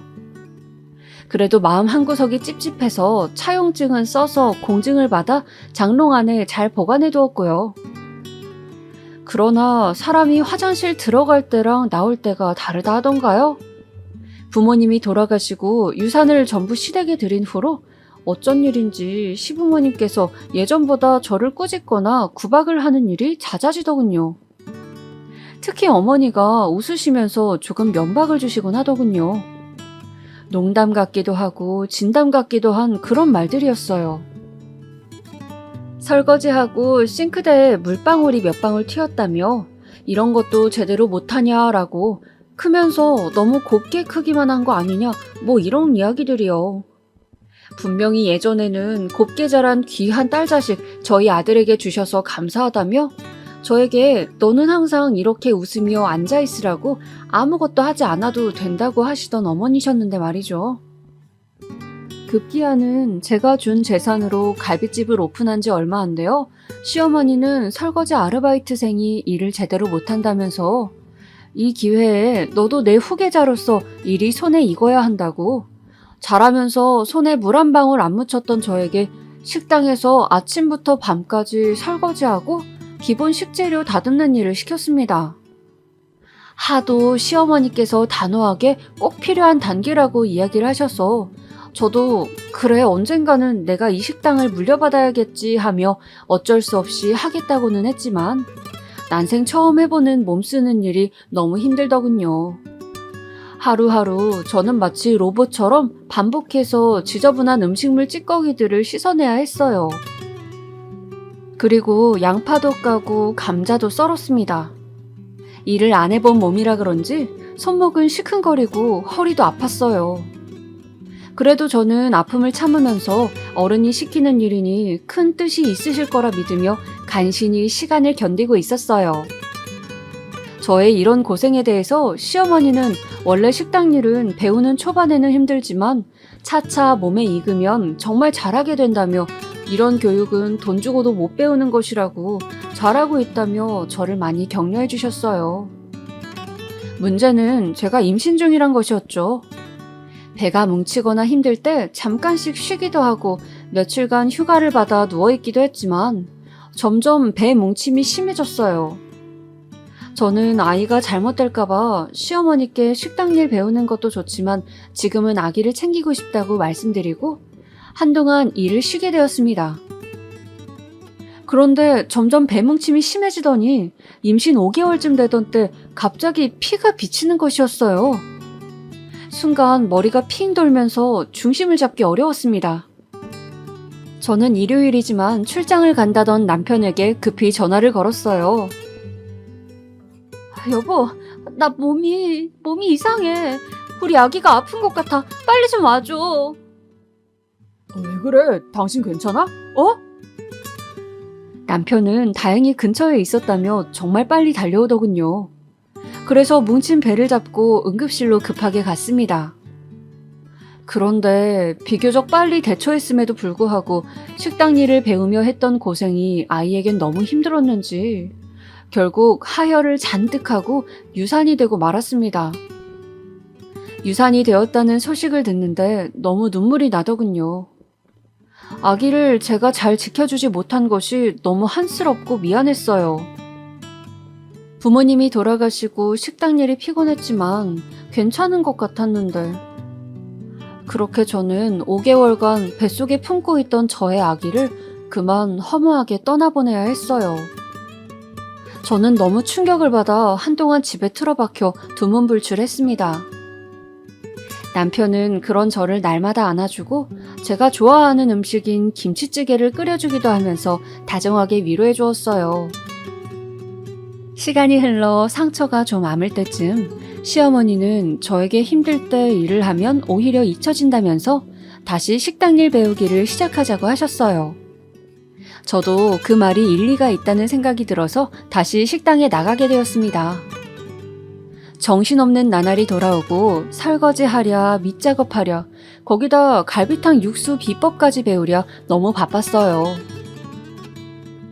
그래도 마음 한구석이 찝찝해서 차용증은 써서 공증을 받아 장롱 안에 잘 보관해 두었고요. 그러나 사람이 화장실 들어갈 때랑 나올 때가 다르다 하던가요? 부모님이 돌아가시고 유산을 전부 시댁에 드린 후로 어쩐 일인지 시부모님께서 예전보다 저를 꾸짖거나 구박을 하는 일이 잦아지더군요. 특히 어머니가 웃으시면서 조금 면박을 주시곤 하더군요. 농담 같기도 하고 진담 같기도 한 그런 말들이었어요. 설거지하고 싱크대에 물방울이 몇 방울 튀었다며 이런 것도 제대로 못하냐라고 크면서 너무 곱게 크기만 한 거 아니냐 뭐 이런 이야기들이요. 분명히 예전에는 곱게 자란 귀한 딸 자식 저희 아들에게 주셔서 감사하다며 저에게 너는 항상 이렇게 웃으며 앉아있으라고 아무것도 하지 않아도 된다고 하시던 어머니셨는데 말이죠. 급기야는 제가 준 재산으로 갈빗집을 오픈한 지 얼마 안 돼요. 시어머니는 설거지 아르바이트생이 일을 제대로 못한다면서 이 기회에 너도 내 후계자로서 일이 손에 익어야 한다고 잘하면서 손에 물 한 방울 안 묻혔던 저에게 식당에서 아침부터 밤까지 설거지하고 기본 식재료 다듬는 일을 시켰습니다. 하도 시어머니께서 단호하게 꼭 필요한 단계라고 이야기를 하셔서 저도 그래 언젠가는 내가 이 식당을 물려받아야겠지 하며 어쩔 수 없이 하겠다고는 했지만 난생 처음 해보는 몸 쓰는 일이 너무 힘들더군요. 하루하루 저는 마치 로봇처럼 반복해서 지저분한 음식물 찌꺼기들을 씻어내야 했어요. 그리고 양파도 까고 감자도 썰었습니다. 일을 안 해본 몸이라 그런지 손목은 시큰거리고 허리도 아팠어요. 그래도 저는 아픔을 참으면서 어른이 시키는 일이니 큰 뜻이 있으실 거라 믿으며 간신히 시간을 견디고 있었어요. 저의 이런 고생에 대해서 시어머니는 원래 식당 일은 배우는 초반에는 힘들지만 차차 몸에 익으면 정말 잘하게 된다며 이런 교육은 돈 주고도 못 배우는 것이라고 잘하고 있다며 저를 많이 격려해 주셨어요. 문제는 제가 임신 중이란 것이었죠. 배가 뭉치거나 힘들 때 잠깐씩 쉬기도 하고 며칠간 휴가를 받아 누워있기도 했지만 점점 배 뭉침이 심해졌어요. 저는 아이가 잘못될까봐 시어머니께 식당 일 배우는 것도 좋지만 지금은 아기를 챙기고 싶다고 말씀드리고 한동안 일을 쉬게 되었습니다. 그런데 점점 배뭉침이 심해지더니 임신 5개월쯤 되던 때 갑자기 피가 비치는 것이었어요. 순간 머리가 핑 돌면서 중심을 잡기 어려웠습니다. 저는 일요일이지만 출장을 간다던 남편에게 급히 전화를 걸었어요. 여보, 나 몸이 이상해. 우리 아기가 아픈 것 같아. 빨리 좀 와줘. 왜 그래? 당신 괜찮아? 남편은 다행히 근처에 있었다며 정말 빨리 달려오더군요. 그래서 뭉친 배를 잡고 응급실로 급하게 갔습니다. 그런데 비교적 빨리 대처했음에도 불구하고 식당 일을 배우며 했던 고생이 아이에겐 너무 힘들었는지 결국 하혈을 잔뜩 하고 유산이 되고 말았습니다. 유산이 되었다는 소식을 듣는데 너무 눈물이 나더군요. 아기를 제가 잘 지켜주지 못한 것이 너무 한스럽고 미안했어요. 부모님이 돌아가시고 식당 일이 피곤했지만 괜찮은 것 같았는데 그렇게 저는 5개월간 뱃속에 품고 있던 저의 아기를 그만 허무하게 떠나보내야 했어요. 저는 너무 충격을 받아 한동안 집에 틀어박혀 두문불출했습니다. 남편은 그런 저를 날마다 안아주고 제가 좋아하는 음식인 김치찌개를 끓여주기도 하면서 다정하게 위로해 주었어요. 시간이 흘러 상처가 좀 아물 때쯤 시어머니는 저에게 힘들 때 일을 하면 오히려 잊혀진다면서 다시 식당 일 배우기를 시작하자고 하셨어요. 저도 그 말이 일리가 있다는 생각이 들어서 다시 식당에 나가게 되었습니다. 정신없는 나날이 돌아오고 설거지하랴 밑작업하랴 거기다 갈비탕 육수 비법까지 배우랴 너무 바빴어요.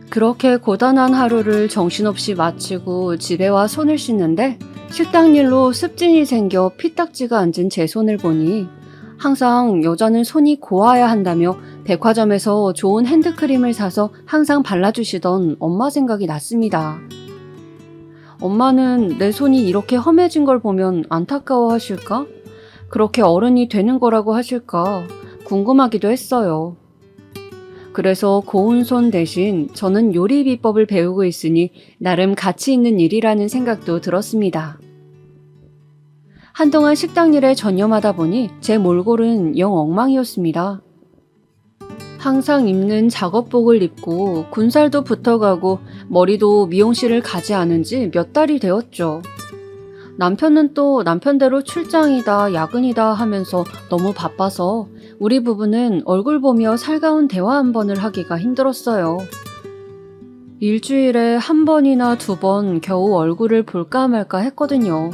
그렇게 고단한 하루를 정신없이 마치고 집에 와 손을 씻는데 식당 일로 습진이 생겨 피딱지가 앉은 제 손을 보니 항상 여자는 손이 고와야 한다며 백화점에서 좋은 핸드크림을 사서 항상 발라주시던 엄마 생각이 났습니다. 엄마는 내 손이 이렇게 험해진 걸 보면 안타까워 하실까? 그렇게 어른이 되는 거라고 하실까? 궁금하기도 했어요. 그래서 고운 손 대신 저는 요리 비법을 배우고 있으니 나름 가치 있는 일이라는 생각도 들었습니다. 한동안 식당 일에 전념하다 보니 제 몰골은 영 엉망이었습니다. 항상 입는 작업복을 입고 군살도 붙어가고 머리도 미용실을 가지 않은 지 몇 달이 되었죠. 남편은 또 남편대로 출장이다 야근이다 하면서 너무 바빠서 우리 부부는 얼굴 보며 살가운 대화 한 번을 하기가 힘들었어요. 일주일에 한 번이나 두 번 겨우 얼굴을 볼까 말까 했거든요.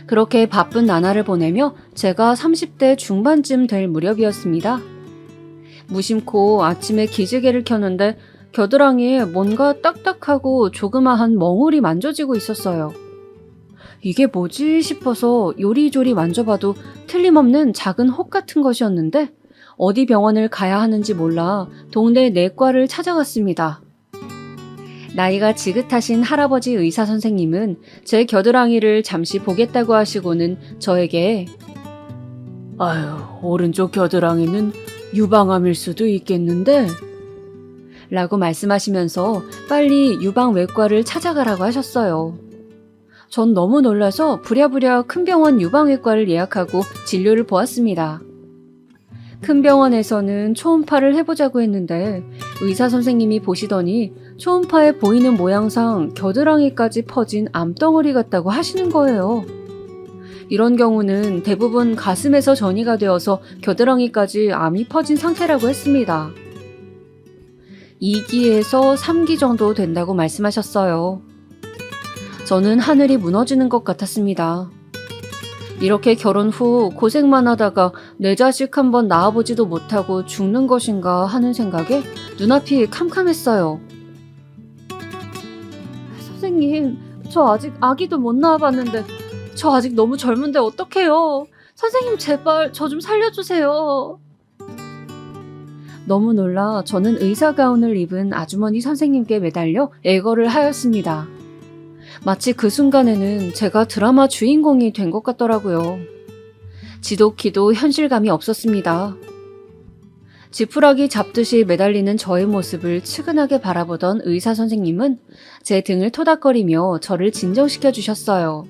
그렇게 바쁜 나날을 보내며 제가 30대 중반쯤 될 무렵이었습니다. 무심코 아침에 기지개를 켰는데 겨드랑이에 뭔가 딱딱하고 조그마한 멍울이 만져지고 있었어요. 이게 뭐지 싶어서 요리조리 만져봐도 틀림없는 작은 혹 같은 것이었는데 어디 병원을 가야 하는지 몰라 동네 내과를 찾아갔습니다. 나이가 지긋하신 할아버지 의사 선생님은 제 겨드랑이를 잠시 보겠다고 하시고는 저에게 아유, 오른쪽 겨드랑이는 유방암일 수도 있겠는데? 라고 말씀하시면서 빨리 유방외과를 찾아가라고 하셨어요. 전 너무 놀라서 부랴부랴 큰 병원 유방외과를 예약하고 진료를 보았습니다. 큰 병원에서는 초음파를 해보자고 했는데 의사 선생님이 보시더니 초음파에 보이는 모양상 겨드랑이까지 퍼진 암덩어리 같다고 하시는 거예요. 이런 경우는 대부분 가슴에서 전이가 되어서 겨드랑이까지 암이 퍼진 상태라고 했습니다. 2기에서 3기 정도 된다고 말씀하셨어요. 저는 하늘이 무너지는 것 같았습니다. 이렇게 결혼 후 고생만 하다가 내 자식 한번 낳아보지도 못하고 죽는 것인가 하는 생각에 눈앞이 캄캄했어요. 선생님, 저 아직 아기도 못 낳아봤는데 저 아직 너무 젊은데 어떡해요? 선생님 제발 저 좀 살려주세요. 너무 놀라 저는 의사 가운을 입은 아주머니 선생님께 매달려 애걸을 하였습니다. 마치 그 순간에는 제가 드라마 주인공이 된 것 같더라고요. 지독히도 현실감이 없었습니다. 지푸라기 잡듯이 매달리는 저의 모습을 측은하게 바라보던 의사 선생님은 제 등을 토닥거리며 저를 진정시켜 주셨어요.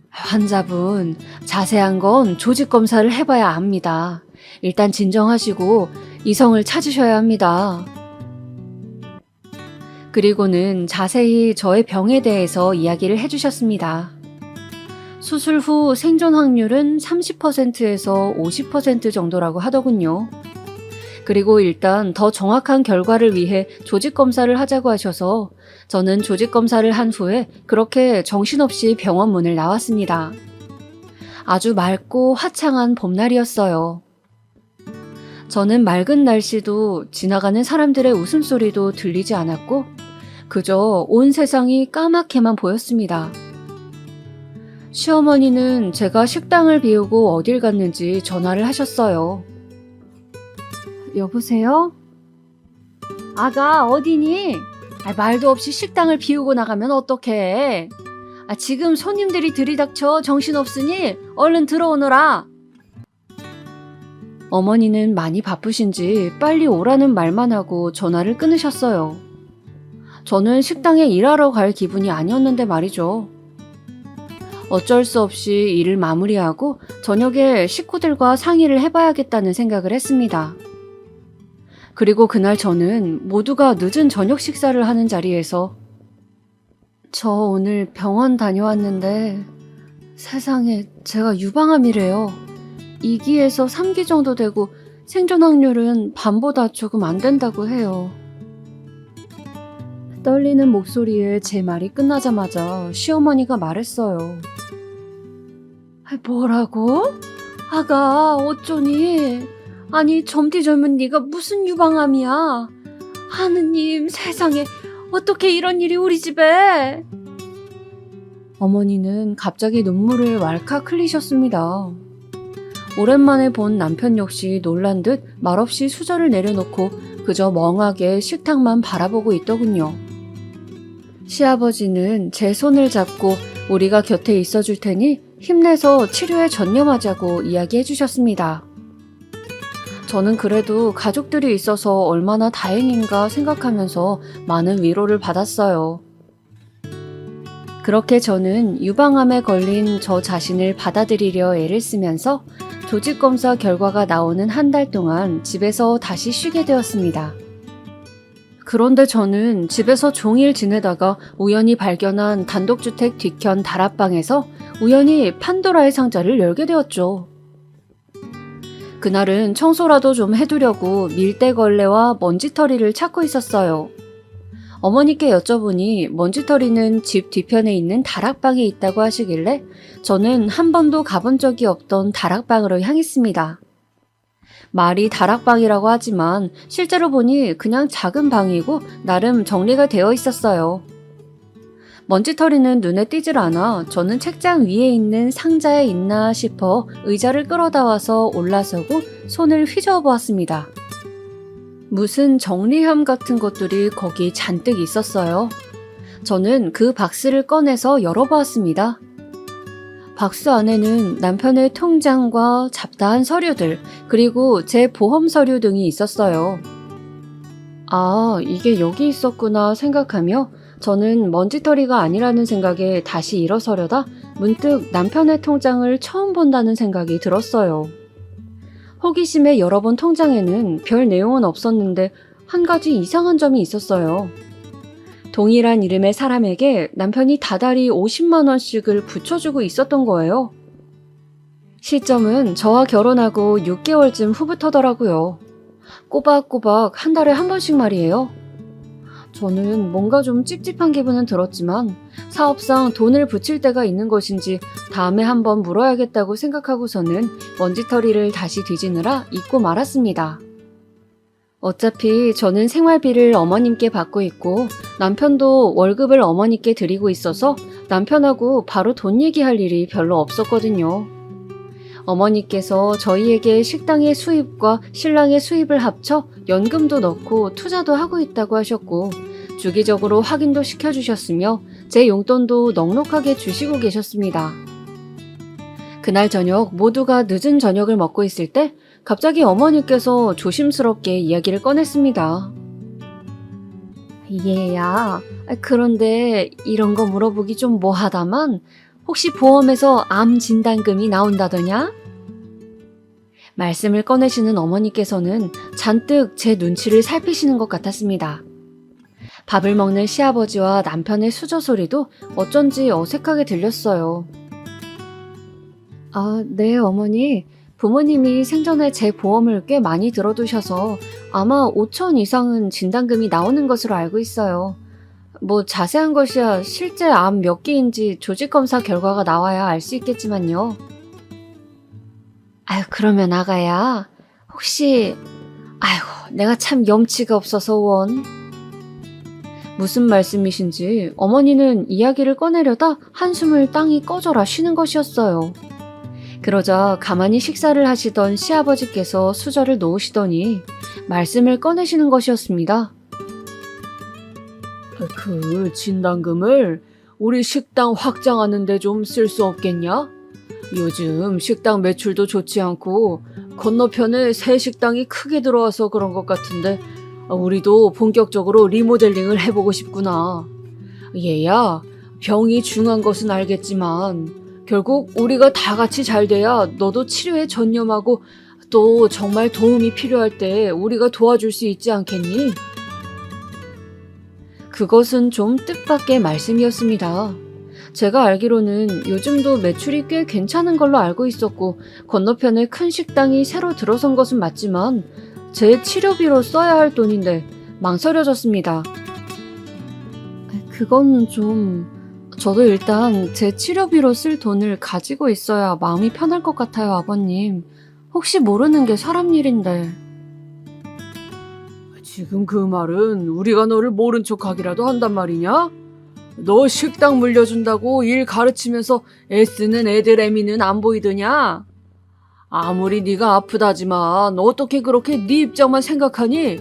환자분, 자세한 건 조직 검사를 해봐야 압니다. 일단 진정하시고 이성을 찾으셔야 합니다. 그리고는 자세히 저의 병에 대해서 이야기를 해주셨습니다. 수술 후 생존 확률은 30%에서 50% 정도라고 하더군요. 그리고 일단 더 정확한 결과를 위해 조직검사를 하자고 하셔서 저는 조직검사를 한 후에 그렇게 정신없이 병원 문을 나왔습니다. 아주 맑고 화창한 봄날이었어요. 저는 맑은 날씨도 지나가는 사람들의 웃음소리도 들리지 않았고 그저 온 세상이 까맣게만 보였습니다. 시어머니는 제가 식당을 비우고 어딜 갔는지 전화를 하셨어요. 여보세요? 아가 어디니? 말도 없이 식당을 비우고 나가면 어떡해. 지금 손님들이 들이닥쳐 정신없으니 얼른 들어오너라. 어머니는 많이 바쁘신지 빨리 오라는 말만 하고 전화를 끊으셨어요. 저는 식당에 일하러 갈 기분이 아니었는데 말이죠. 어쩔 수 없이 일을 마무리하고 저녁에 식구들과 상의를 해봐야겠다는 생각을 했습니다. 그리고 그날 저는 모두가 늦은 저녁 식사를 하는 자리에서 저 오늘 병원 다녀왔는데 세상에 제가 유방암이래요. 2기에서 3기 정도 되고 생존 확률은 반보다 조금 안 된다고 해요. 떨리는 목소리에 제 말이 끝나자마자 시어머니가 말했어요. 뭐라고? 아가 어쩌니? 아니 젊디 젊은 네가 무슨 유방암이야? 하느님 세상에 어떻게 이런 일이 우리 집에? 어머니는 갑자기 눈물을 왈칵 흘리셨습니다. 오랜만에 본 남편 역시 놀란 듯 말없이 수저를 내려놓고 그저 멍하게 식탁만 바라보고 있더군요. 시아버지는 제 손을 잡고 우리가 곁에 있어줄 테니 힘내서 치료에 전념하자고 이야기해 주셨습니다. 저는 그래도 가족들이 있어서 얼마나 다행인가 생각하면서 많은 위로를 받았어요. 그렇게 저는 유방암에 걸린 저 자신을 받아들이려 애를 쓰면서 조직검사 결과가 나오는 한 달 동안 집에서 다시 쉬게 되었습니다. 그런데 저는 집에서 종일 지내다가 우연히 발견한 단독주택 뒤편 다락방에서 우연히 판도라의 상자를 열게 되었죠. 그날은 청소라도 좀 해두려고 밀대걸레와 먼지털이를 찾고 있었어요. 어머니께 여쭤보니 먼지털이는 집 뒤편에 있는 다락방에 있다고 하시길래 저는 한 번도 가본 적이 없던 다락방으로 향했습니다. 말이 다락방이라고 하지만 실제로 보니 그냥 작은 방이고 나름 정리가 되어 있었어요. 먼지털이는 눈에 띄질 않아 저는 책장 위에 있는 상자에 있나 싶어 의자를 끌어다 와서 올라서고 손을 휘저어 보았습니다. 무슨 정리함 같은 것들이 거기 잔뜩 있었어요. 저는 그 박스를 꺼내서 열어보았습니다. 박스 안에는 남편의 통장과 잡다한 서류들, 그리고 제 보험 서류 등이 있었어요. 아, 이게 여기 있었구나 생각하며 저는 먼지털이가 아니라는 생각에 다시 일어서려다 문득 남편의 통장을 처음 본다는 생각이 들었어요. 호기심에 열어본 통장에는 별 내용은 없었는데 한 가지 이상한 점이 있었어요. 동일한 이름의 사람에게 남편이 다달이 50만 원씩을 붙여주고 있었던 거예요. 시점은 저와 결혼하고 6개월쯤 후부터더라고요. 꼬박꼬박 한 달에 한 번씩 말이에요. 저는 뭔가 좀 찝찝한 기분은 들었지만 사업상 돈을 붙일 때가 있는 것인지 다음에 한번 물어야겠다고 생각하고서는 먼지털이를 다시 뒤지느라 잊고 말았습니다. 어차피 저는 생활비를 어머님께 받고 있고 남편도 월급을 어머니께 드리고 있어서 남편하고 바로 돈 얘기할 일이 별로 없었거든요. 어머니께서 저희에게 식당의 수입과 신랑의 수입을 합쳐 연금도 넣고 투자도 하고 있다고 하셨고 주기적으로 확인도 시켜주셨으며 제 용돈도 넉넉하게 주시고 계셨습니다. 그날 저녁 모두가 늦은 저녁을 먹고 있을 때 갑자기 어머니께서 조심스럽게 이야기를 꺼냈습니다. 얘야, 그런데 이런 거 물어보기 좀 뭐하다만 혹시 보험에서 암 진단금이 나온다더냐? 말씀을 꺼내시는 어머니께서는 잔뜩 제 눈치를 살피시는 것 같았습니다. 밥을 먹는 시아버지와 남편의 수저 소리도 어쩐지 어색하게 들렸어요. 아, 네 어머니. 부모님이 생전에 제 보험을 꽤 많이 들어두셔서 아마 5천 이상은 진단금이 나오는 것으로 알고 있어요. 뭐 자세한 것이야 실제 암 몇 기인지 조직검사 결과가 나와야 알 수 있겠지만요. 아유, 그러면 아가야, 혹시, 아이고, 내가 참 염치가 없어서 원. 무슨 말씀이신지 어머니는 이야기를 꺼내려다 한숨을 땅이 꺼져라 쉬는 것이었어요. 그러자 가만히 식사를 하시던 시아버지께서 수저를 놓으시더니 말씀을 꺼내시는 것이었습니다. 그 진단금을 우리 식당 확장하는데 좀 쓸 수 없겠냐? 요즘 식당 매출도 좋지 않고 건너편에 새 식당이 크게 들어와서 그런 것 같은데 우리도 본격적으로 리모델링을 해보고 싶구나. 얘야, 병이 중한 것은 알겠지만 결국 우리가 다 같이 잘 돼야 너도 치료에 전념하고 또 정말 도움이 필요할 때 우리가 도와줄 수 있지 않겠니? 그것은 좀 뜻밖의 말씀이었습니다. 제가 알기로는 요즘도 매출이 꽤 괜찮은 걸로 알고 있었고 건너편에 큰 식당이 새로 들어선 것은 맞지만 제 치료비로 써야 할 돈인데 망설여졌습니다. 그건 좀... 저도 일단 제 치료비로 쓸 돈을 가지고 있어야 마음이 편할 것 같아요, 아버님. 혹시 모르는 게 사람 일인데. 지금 그 말은 우리가 너를 모른 척하기라도 한단 말이냐? 너 식당 물려준다고 일 가르치면서 애쓰는 애들 애미는 안 보이더냐? 아무리 네가 아프다지만 어떻게 그렇게 네 입장만 생각하니?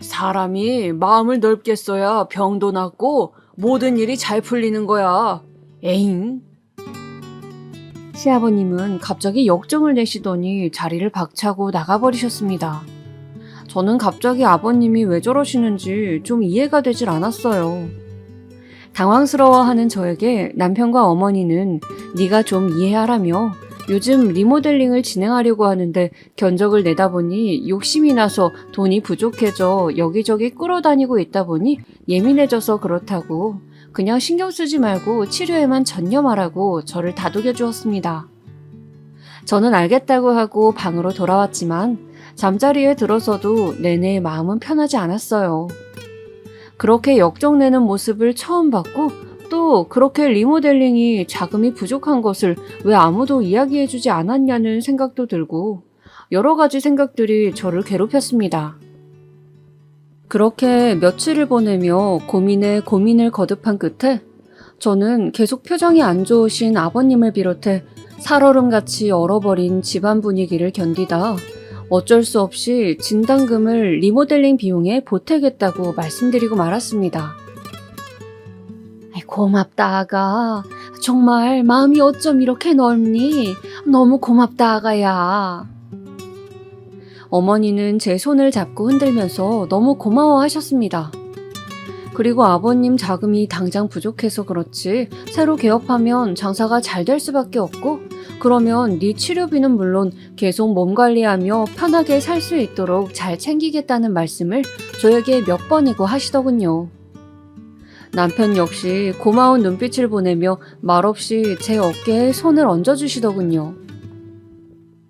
사람이 마음을 넓게 써야 병도 낫고 모든 일이 잘 풀리는 거야. 에잉? 시아버님은 갑자기 역정을 내시더니 자리를 박차고 나가버리셨습니다. 저는 갑자기 아버님이 왜 저러시는지 좀 이해가 되질 않았어요. 당황스러워하는 저에게 남편과 어머니는 네가 좀 이해하라며 요즘 리모델링을 진행하려고 하는데 견적을 내다 보니 욕심이 나서 돈이 부족해져 여기저기 끌어다니고 있다 보니 예민해져서 그렇다고 그냥 신경 쓰지 말고 치료에만 전념하라고 저를 다독여 주었습니다. 저는 알겠다고 하고 방으로 돌아왔지만 잠자리에 들어서도 내내 마음은 편하지 않았어요. 그렇게 역정내는 모습을 처음 봤고 또 그렇게 리모델링이 자금이 부족한 것을 왜 아무도 이야기해주지 않았냐는 생각도 들고 여러 가지 생각들이 저를 괴롭혔습니다. 그렇게 며칠을 보내며 고민에 고민을 거듭한 끝에 저는 계속 표정이 안 좋으신 아버님을 비롯해 살얼음같이 얼어버린 집안 분위기를 견디다 어쩔 수 없이 진단금을 리모델링 비용에 보태겠다고 말씀드리고 말았습니다. 고맙다 아가. 정말 마음이 어쩜 이렇게 넓니? 너무 고맙다 아가야. 어머니는 제 손을 잡고 흔들면서 너무 고마워하셨습니다. 그리고 아버님 자금이 당장 부족해서 그렇지 새로 개업하면 장사가 잘 될 수밖에 없고 그러면 네 치료비는 물론 계속 몸 관리하며 편하게 살 수 있도록 잘 챙기겠다는 말씀을 저에게 몇 번이고 하시더군요. 남편 역시 고마운 눈빛을 보내며 말없이 제 어깨에 손을 얹어주시더군요.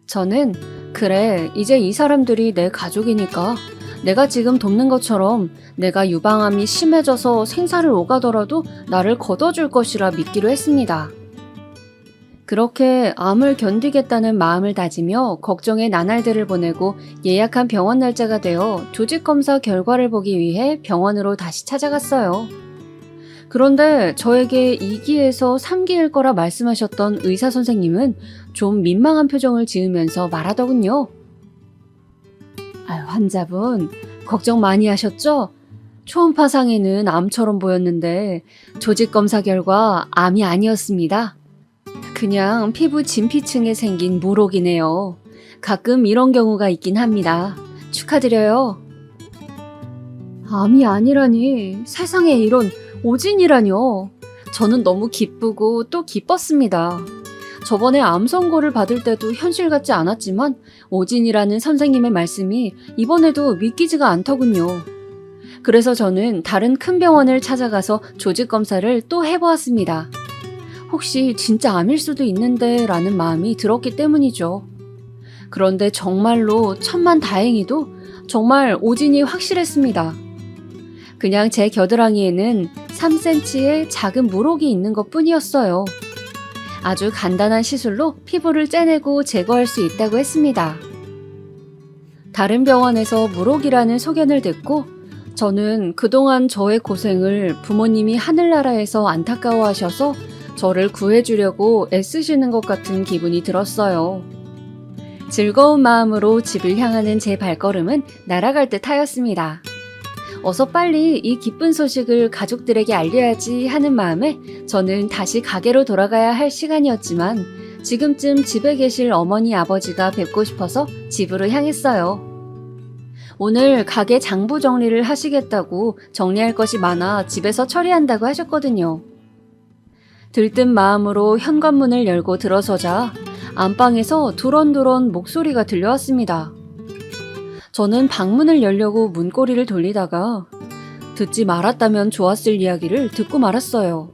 저는 그래, 이제 이 사람들이 내 가족이니까 내가 지금 돕는 것처럼 내가 유방암이 심해져서 생사를 오가더라도 나를 걷어줄 것이라 믿기로 했습니다. 그렇게 암을 견디겠다는 마음을 다지며 걱정의 나날들을 보내고 예약한 병원 날짜가 되어 조직검사 결과를 보기 위해 병원으로 다시 찾아갔어요. 그런데 저에게 2기에서 3기일 거라 말씀하셨던 의사 선생님은 좀 민망한 표정을 지으면서 말하더군요. 환자분, 걱정 많이 하셨죠? 초음파상에는 암처럼 보였는데 조직검사 결과 암이 아니었습니다. 그냥 피부 진피층에 생긴 물혹이네요. 가끔 이런 경우가 있긴 합니다. 축하드려요. 암이 아니라니, 세상에 이런 오진이라뇨. 저는 너무 기쁘고 또 기뻤습니다. 저번에 암 선고를 받을 때도 현실 같지 않았지만 오진이라는 선생님의 말씀이 이번에도 믿기지가 않더군요. 그래서 저는 다른 큰 병원을 찾아가서 조직검사를 또 해보았습니다. 혹시 진짜 암일 수도 있는데 라는 마음이 들었기 때문이죠. 그런데 정말로 천만다행히도 정말 오진이 확실했습니다. 그냥 제 겨드랑이에는 3cm의 작은 물혹이 있는 것 뿐이었어요. 아주 간단한 시술로 피부를 째내고 제거할 수 있다고 했습니다. 다른 병원에서 물혹이라는 소견을 듣고 저는 그동안 저의 고생을 부모님이 하늘나라에서 안타까워하셔서 저를 구해주려고 애쓰시는 것 같은 기분이 들었어요. 즐거운 마음으로 집을 향하는 제 발걸음은 날아갈 듯 하였습니다. 어서 빨리 이 기쁜 소식을 가족들에게 알려야지 하는 마음에 저는 다시 가게로 돌아가야 할 시간이었지만 지금쯤 집에 계실 어머니 아버지가 뵙고 싶어서 집으로 향했어요. 오늘 가게 장부 정리를 하시겠다고 정리할 것이 많아 집에서 처리한다고 하셨거든요. 들뜬 마음으로 현관문을 열고 들어서자 안방에서 두런두런 목소리가 들려왔습니다. 저는 방문을 열려고 문고리를 돌리다가 듣지 말았다면 좋았을 이야기를 듣고 말았어요.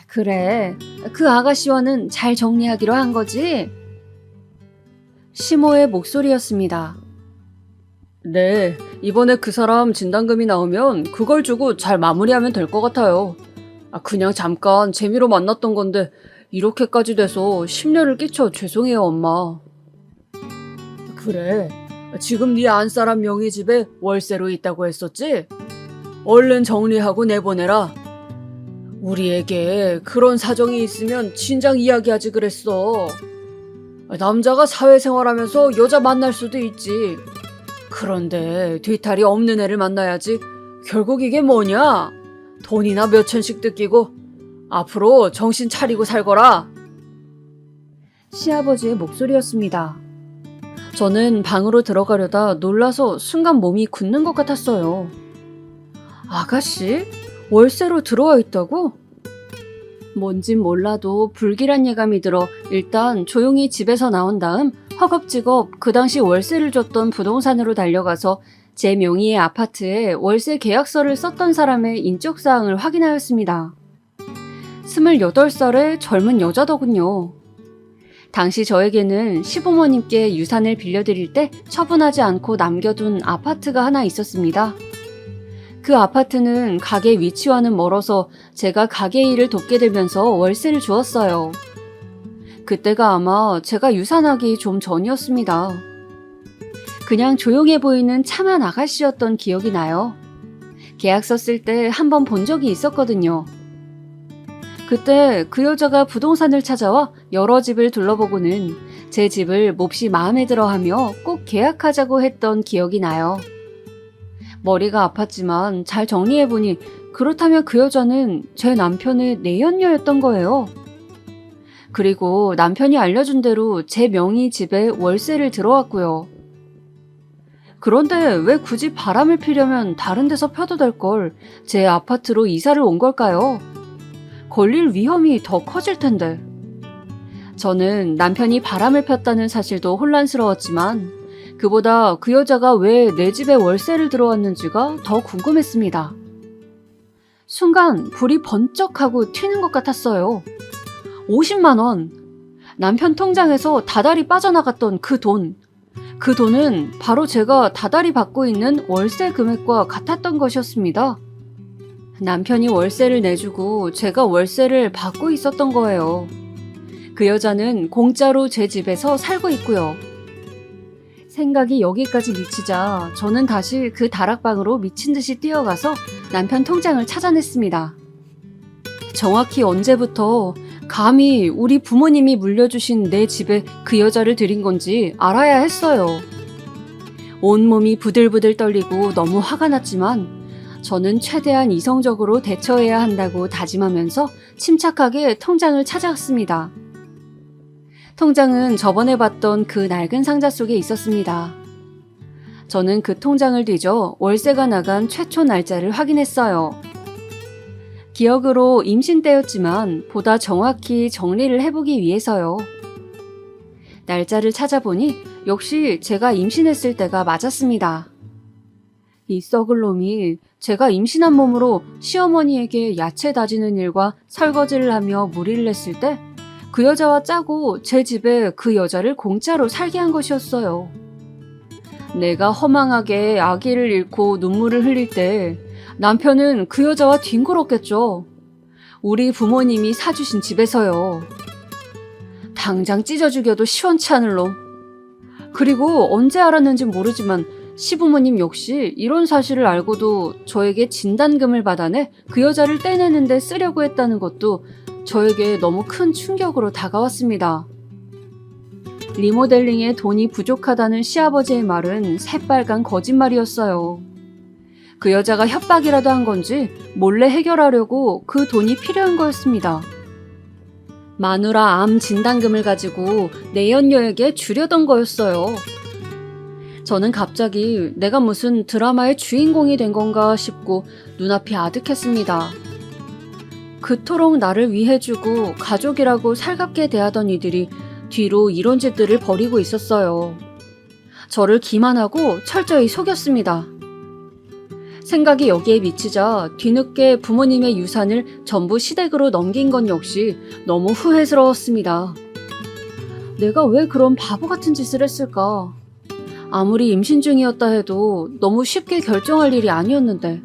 그래, 그 아가씨와는 잘 정리하기로 한 거지? 시모의 목소리였습니다. 네, 이번에 그 사람 진단금이 나오면 그걸 주고 잘 마무리하면 될 것 같아요. 그냥 잠깐 재미로 만났던 건데 이렇게까지 돼서 심려를 끼쳐 죄송해요, 엄마. 그래, 지금 네 안사람 명의 집에 월세로 있다고 했었지? 얼른 정리하고 내보내라. 우리에게 그런 사정이 있으면 진작 이야기하지 그랬어. 남자가 사회생활하면서 여자 만날 수도 있지. 그런데 뒤탈이 없는 애를 만나야지. 결국 이게 뭐냐? 돈이나 몇 천씩 뜯기고 앞으로 정신 차리고 살거라. 시아버지의 목소리였습니다. 저는 방으로 들어가려다 놀라서 순간 몸이 굳는 것 같았어요. 아가씨? 월세로 들어와 있다고? 뭔진 몰라도 불길한 예감이 들어 일단 조용히 집에서 나온 다음 허겁지겁 그 당시 월세를 줬던 부동산으로 달려가서 제 명의의 아파트에 월세 계약서를 썼던 사람의 인적사항을 확인하였습니다. 28살의 젊은 여자더군요. 당시 저에게는 시부모님께 유산을 빌려드릴 때 처분하지 않고 남겨둔 아파트가 하나 있었습니다. 그 아파트는 가게 위치와는 멀어서 제가 가게 일을 돕게 되면서 월세를 주었어요. 그때가 아마 제가 유산하기 좀 전이었습니다. 그냥 조용해 보이는 참한 아가씨였던 기억이 나요. 계약서 쓸 때 한 번 본 적이 있었거든요. 그때 그 여자가 부동산을 찾아와 여러 집을 둘러보고는 제 집을 몹시 마음에 들어하며 꼭 계약하자고 했던 기억이 나요. 머리가 아팠지만 잘 정리해보니 그렇다면 그 여자는 제 남편의 내연녀였던 거예요. 그리고 남편이 알려준 대로 제 명의 집에 월세를 들어왔고요. 그런데 왜 굳이 바람을 피려면 다른 데서 펴도 될 걸 제 아파트로 이사를 온 걸까요? 걸릴 위험이 더 커질 텐데. 저는 남편이 바람을 폈다는 사실도 혼란스러웠지만 그보다 그 여자가 왜 내 집에 월세를 들어왔는지가 더 궁금했습니다. 순간 불이 번쩍하고 튀는 것 같았어요. 50만 원! 남편 통장에서 다달이 빠져나갔던 그 돈. 그 돈은 바로 제가 다달이 받고 있는 월세 금액과 같았던 것이었습니다. 남편이 월세를 내주고 제가 월세를 받고 있었던 거예요. 그 여자는 공짜로 제 집에서 살고 있고요. 생각이 여기까지 미치자 저는 다시 그 다락방으로 미친 듯이 뛰어가서 남편 통장을 찾아냈습니다. 정확히 언제부터 감히 우리 부모님이 물려주신 내 집에 그 여자를 들인 건지 알아야 했어요. 온몸이 부들부들 떨리고 너무 화가 났지만 저는 최대한 이성적으로 대처해야 한다고 다짐하면서 침착하게 통장을 찾아갔습니다. 통장은 저번에 봤던 그 낡은 상자 속에 있었습니다. 저는 그 통장을 뒤져 월세가 나간 최초 날짜를 확인했어요. 기억으로 임신 때였지만 보다 정확히 정리를 해보기 위해서요. 날짜를 찾아보니 역시 제가 임신했을 때가 맞았습니다. 이 썩을 놈이 제가 임신한 몸으로 시어머니에게 야채 다지는 일과 설거지를 하며 무리를 했을 때 그 여자와 짜고 제 집에 그 여자를 공짜로 살게 한 것이었어요. 내가 허망하게 아기를 잃고 눈물을 흘릴 때 남편은 그 여자와 뒹굴었겠죠. 우리 부모님이 사주신 집에서요. 당장 찢어 죽여도 시원치 않을 놈. 그리고 언제 알았는지 모르지만 시부모님 역시 이런 사실을 알고도 저에게 진단금을 받아내 그 여자를 떼내는데 쓰려고 했다는 것도 저에게 너무 큰 충격으로 다가왔습니다. 리모델링에 돈이 부족하다는 시아버지의 말은 새빨간 거짓말이었어요. 그 여자가 협박이라도 한 건지 몰래 해결하려고 그 돈이 필요한 거였습니다. 마누라 암 진단금을 가지고 내연녀에게 주려던 거였어요. 저는 갑자기 내가 무슨 드라마의 주인공이 된 건가 싶고 눈앞이 아득했습니다. 그토록 나를 위해주고 가족이라고 살갑게 대하던 이들이 뒤로 이런 짓들을 벌이고 있었어요. 저를 기만하고 철저히 속였습니다. 생각이 여기에 미치자 뒤늦게 부모님의 유산을 전부 시댁으로 넘긴 건 역시 너무 후회스러웠습니다. 내가 왜 그런 바보 같은 짓을 했을까? 아무리 임신 중이었다 해도 너무 쉽게 결정할 일이 아니었는데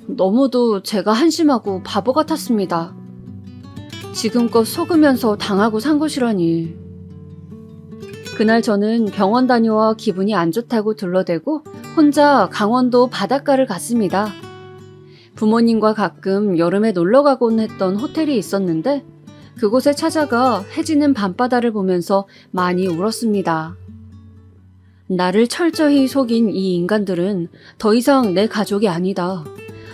너무도 제가 한심하고 바보 같았습니다. 지금껏 속으면서 당하고 산 것이라니. 그날 저는 병원 다녀와 기분이 안 좋다고 둘러대고 혼자 강원도 바닷가를 갔습니다. 부모님과 가끔 여름에 놀러 가곤 했던 호텔이 있었는데 그곳에 찾아가 해지는 밤바다를 보면서 많이 울었습니다. 나를 철저히 속인 이 인간들은 더 이상 내 가족이 아니다.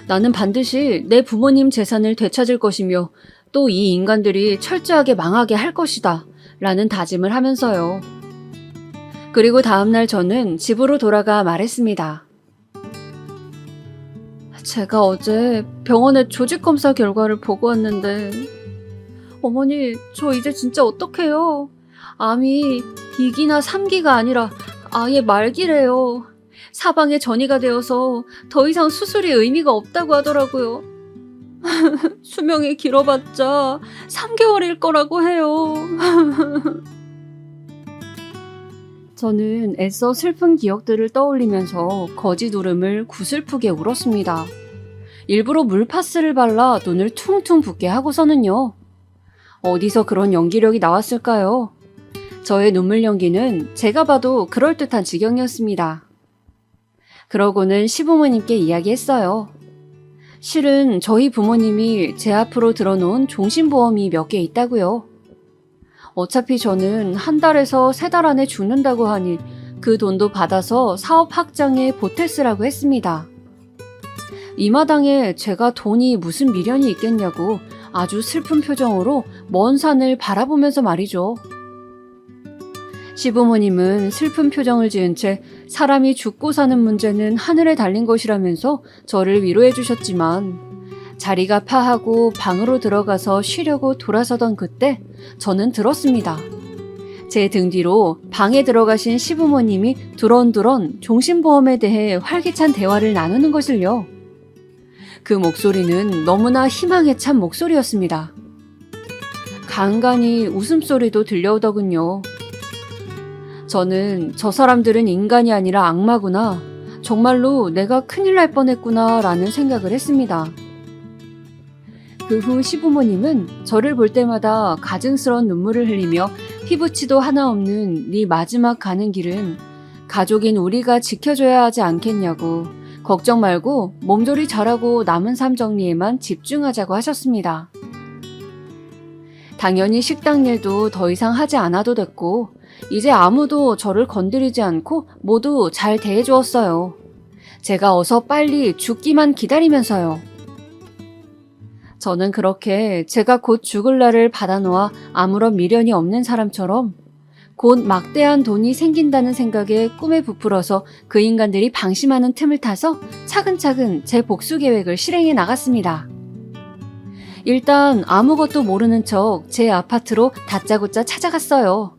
나는 반드시 내 부모님 재산을 되찾을 것이며 또 이 인간들이 철저하게 망하게 할 것이다. 라는 다짐을 하면서요. 그리고 다음날 저는 집으로 돌아가 말했습니다. 제가 어제 병원에 조직검사 결과를 보고 왔는데 어머니, 저 이제 진짜 어떡해요? 암이 2기나 3기가 아니라 아예 말기래요. 사방에 전이가 되어서 더 이상 수술이 의미가 없다고 하더라고요. 수명이 길어봤자 3개월일 거라고 해요. 저는 애써 슬픈 기억들을 떠올리면서 거짓 울음을 구슬프게 울었습니다. 일부러 물파스를 발라 눈을 퉁퉁 붓게 하고서는요. 어디서 그런 연기력이 나왔을까요? 저의 눈물 연기는 제가 봐도 그럴듯한 지경이었습니다. 그러고는 시부모님께 이야기했어요. 실은 저희 부모님이 제 앞으로 들어놓은 종신보험이 몇 개 있다고요. 어차피 저는 한 달에서 3달 안에 죽는다고 하니 그 돈도 받아서 사업 확장에 보태 쓰라고 했습니다. 이 마당에 제가 돈이 무슨 미련이 있겠냐고 아주 슬픈 표정으로 먼 산을 바라보면서 말이죠. 시부모님은 슬픈 표정을 지은 채 사람이 죽고 사는 문제는 하늘에 달린 것이라면서 저를 위로해 주셨지만 자리가 파하고 방으로 들어가서 쉬려고 돌아서던 그때 저는 들었습니다. 제 등 뒤로 방에 들어가신 시부모님이 두런두런 종신보험에 대해 활기찬 대화를 나누는 것을요. 그 목소리는 너무나 희망에 찬 목소리였습니다. 간간히 웃음소리도 들려오더군요. 저는 저 사람들은 인간이 아니라 악마구나, 정말로 내가 큰일 날 뻔했구나 라는 생각을 했습니다. 그 후 시부모님은 저를 볼 때마다 가증스러운 눈물을 흘리며 피부치도 하나 없는 네 마지막 가는 길은 가족인 우리가 지켜줘야 하지 않겠냐고 걱정 말고 몸조리 잘하고 남은 삶 정리에만 집중하자고 하셨습니다. 당연히 식당 일도 더 이상 하지 않아도 됐고 이제 아무도 저를 건드리지 않고 모두 잘 대해주었어요. 제가 어서 빨리 죽기만 기다리면서요. 저는 그렇게 제가 곧 죽을 날을 받아놓아 아무런 미련이 없는 사람처럼 곧 막대한 돈이 생긴다는 생각에 꿈에 부풀어서 그 인간들이 방심하는 틈을 타서 차근차근 제 복수 계획을 실행해 나갔습니다. 일단 아무것도 모르는 척 제 아파트로 다짜고짜 찾아갔어요.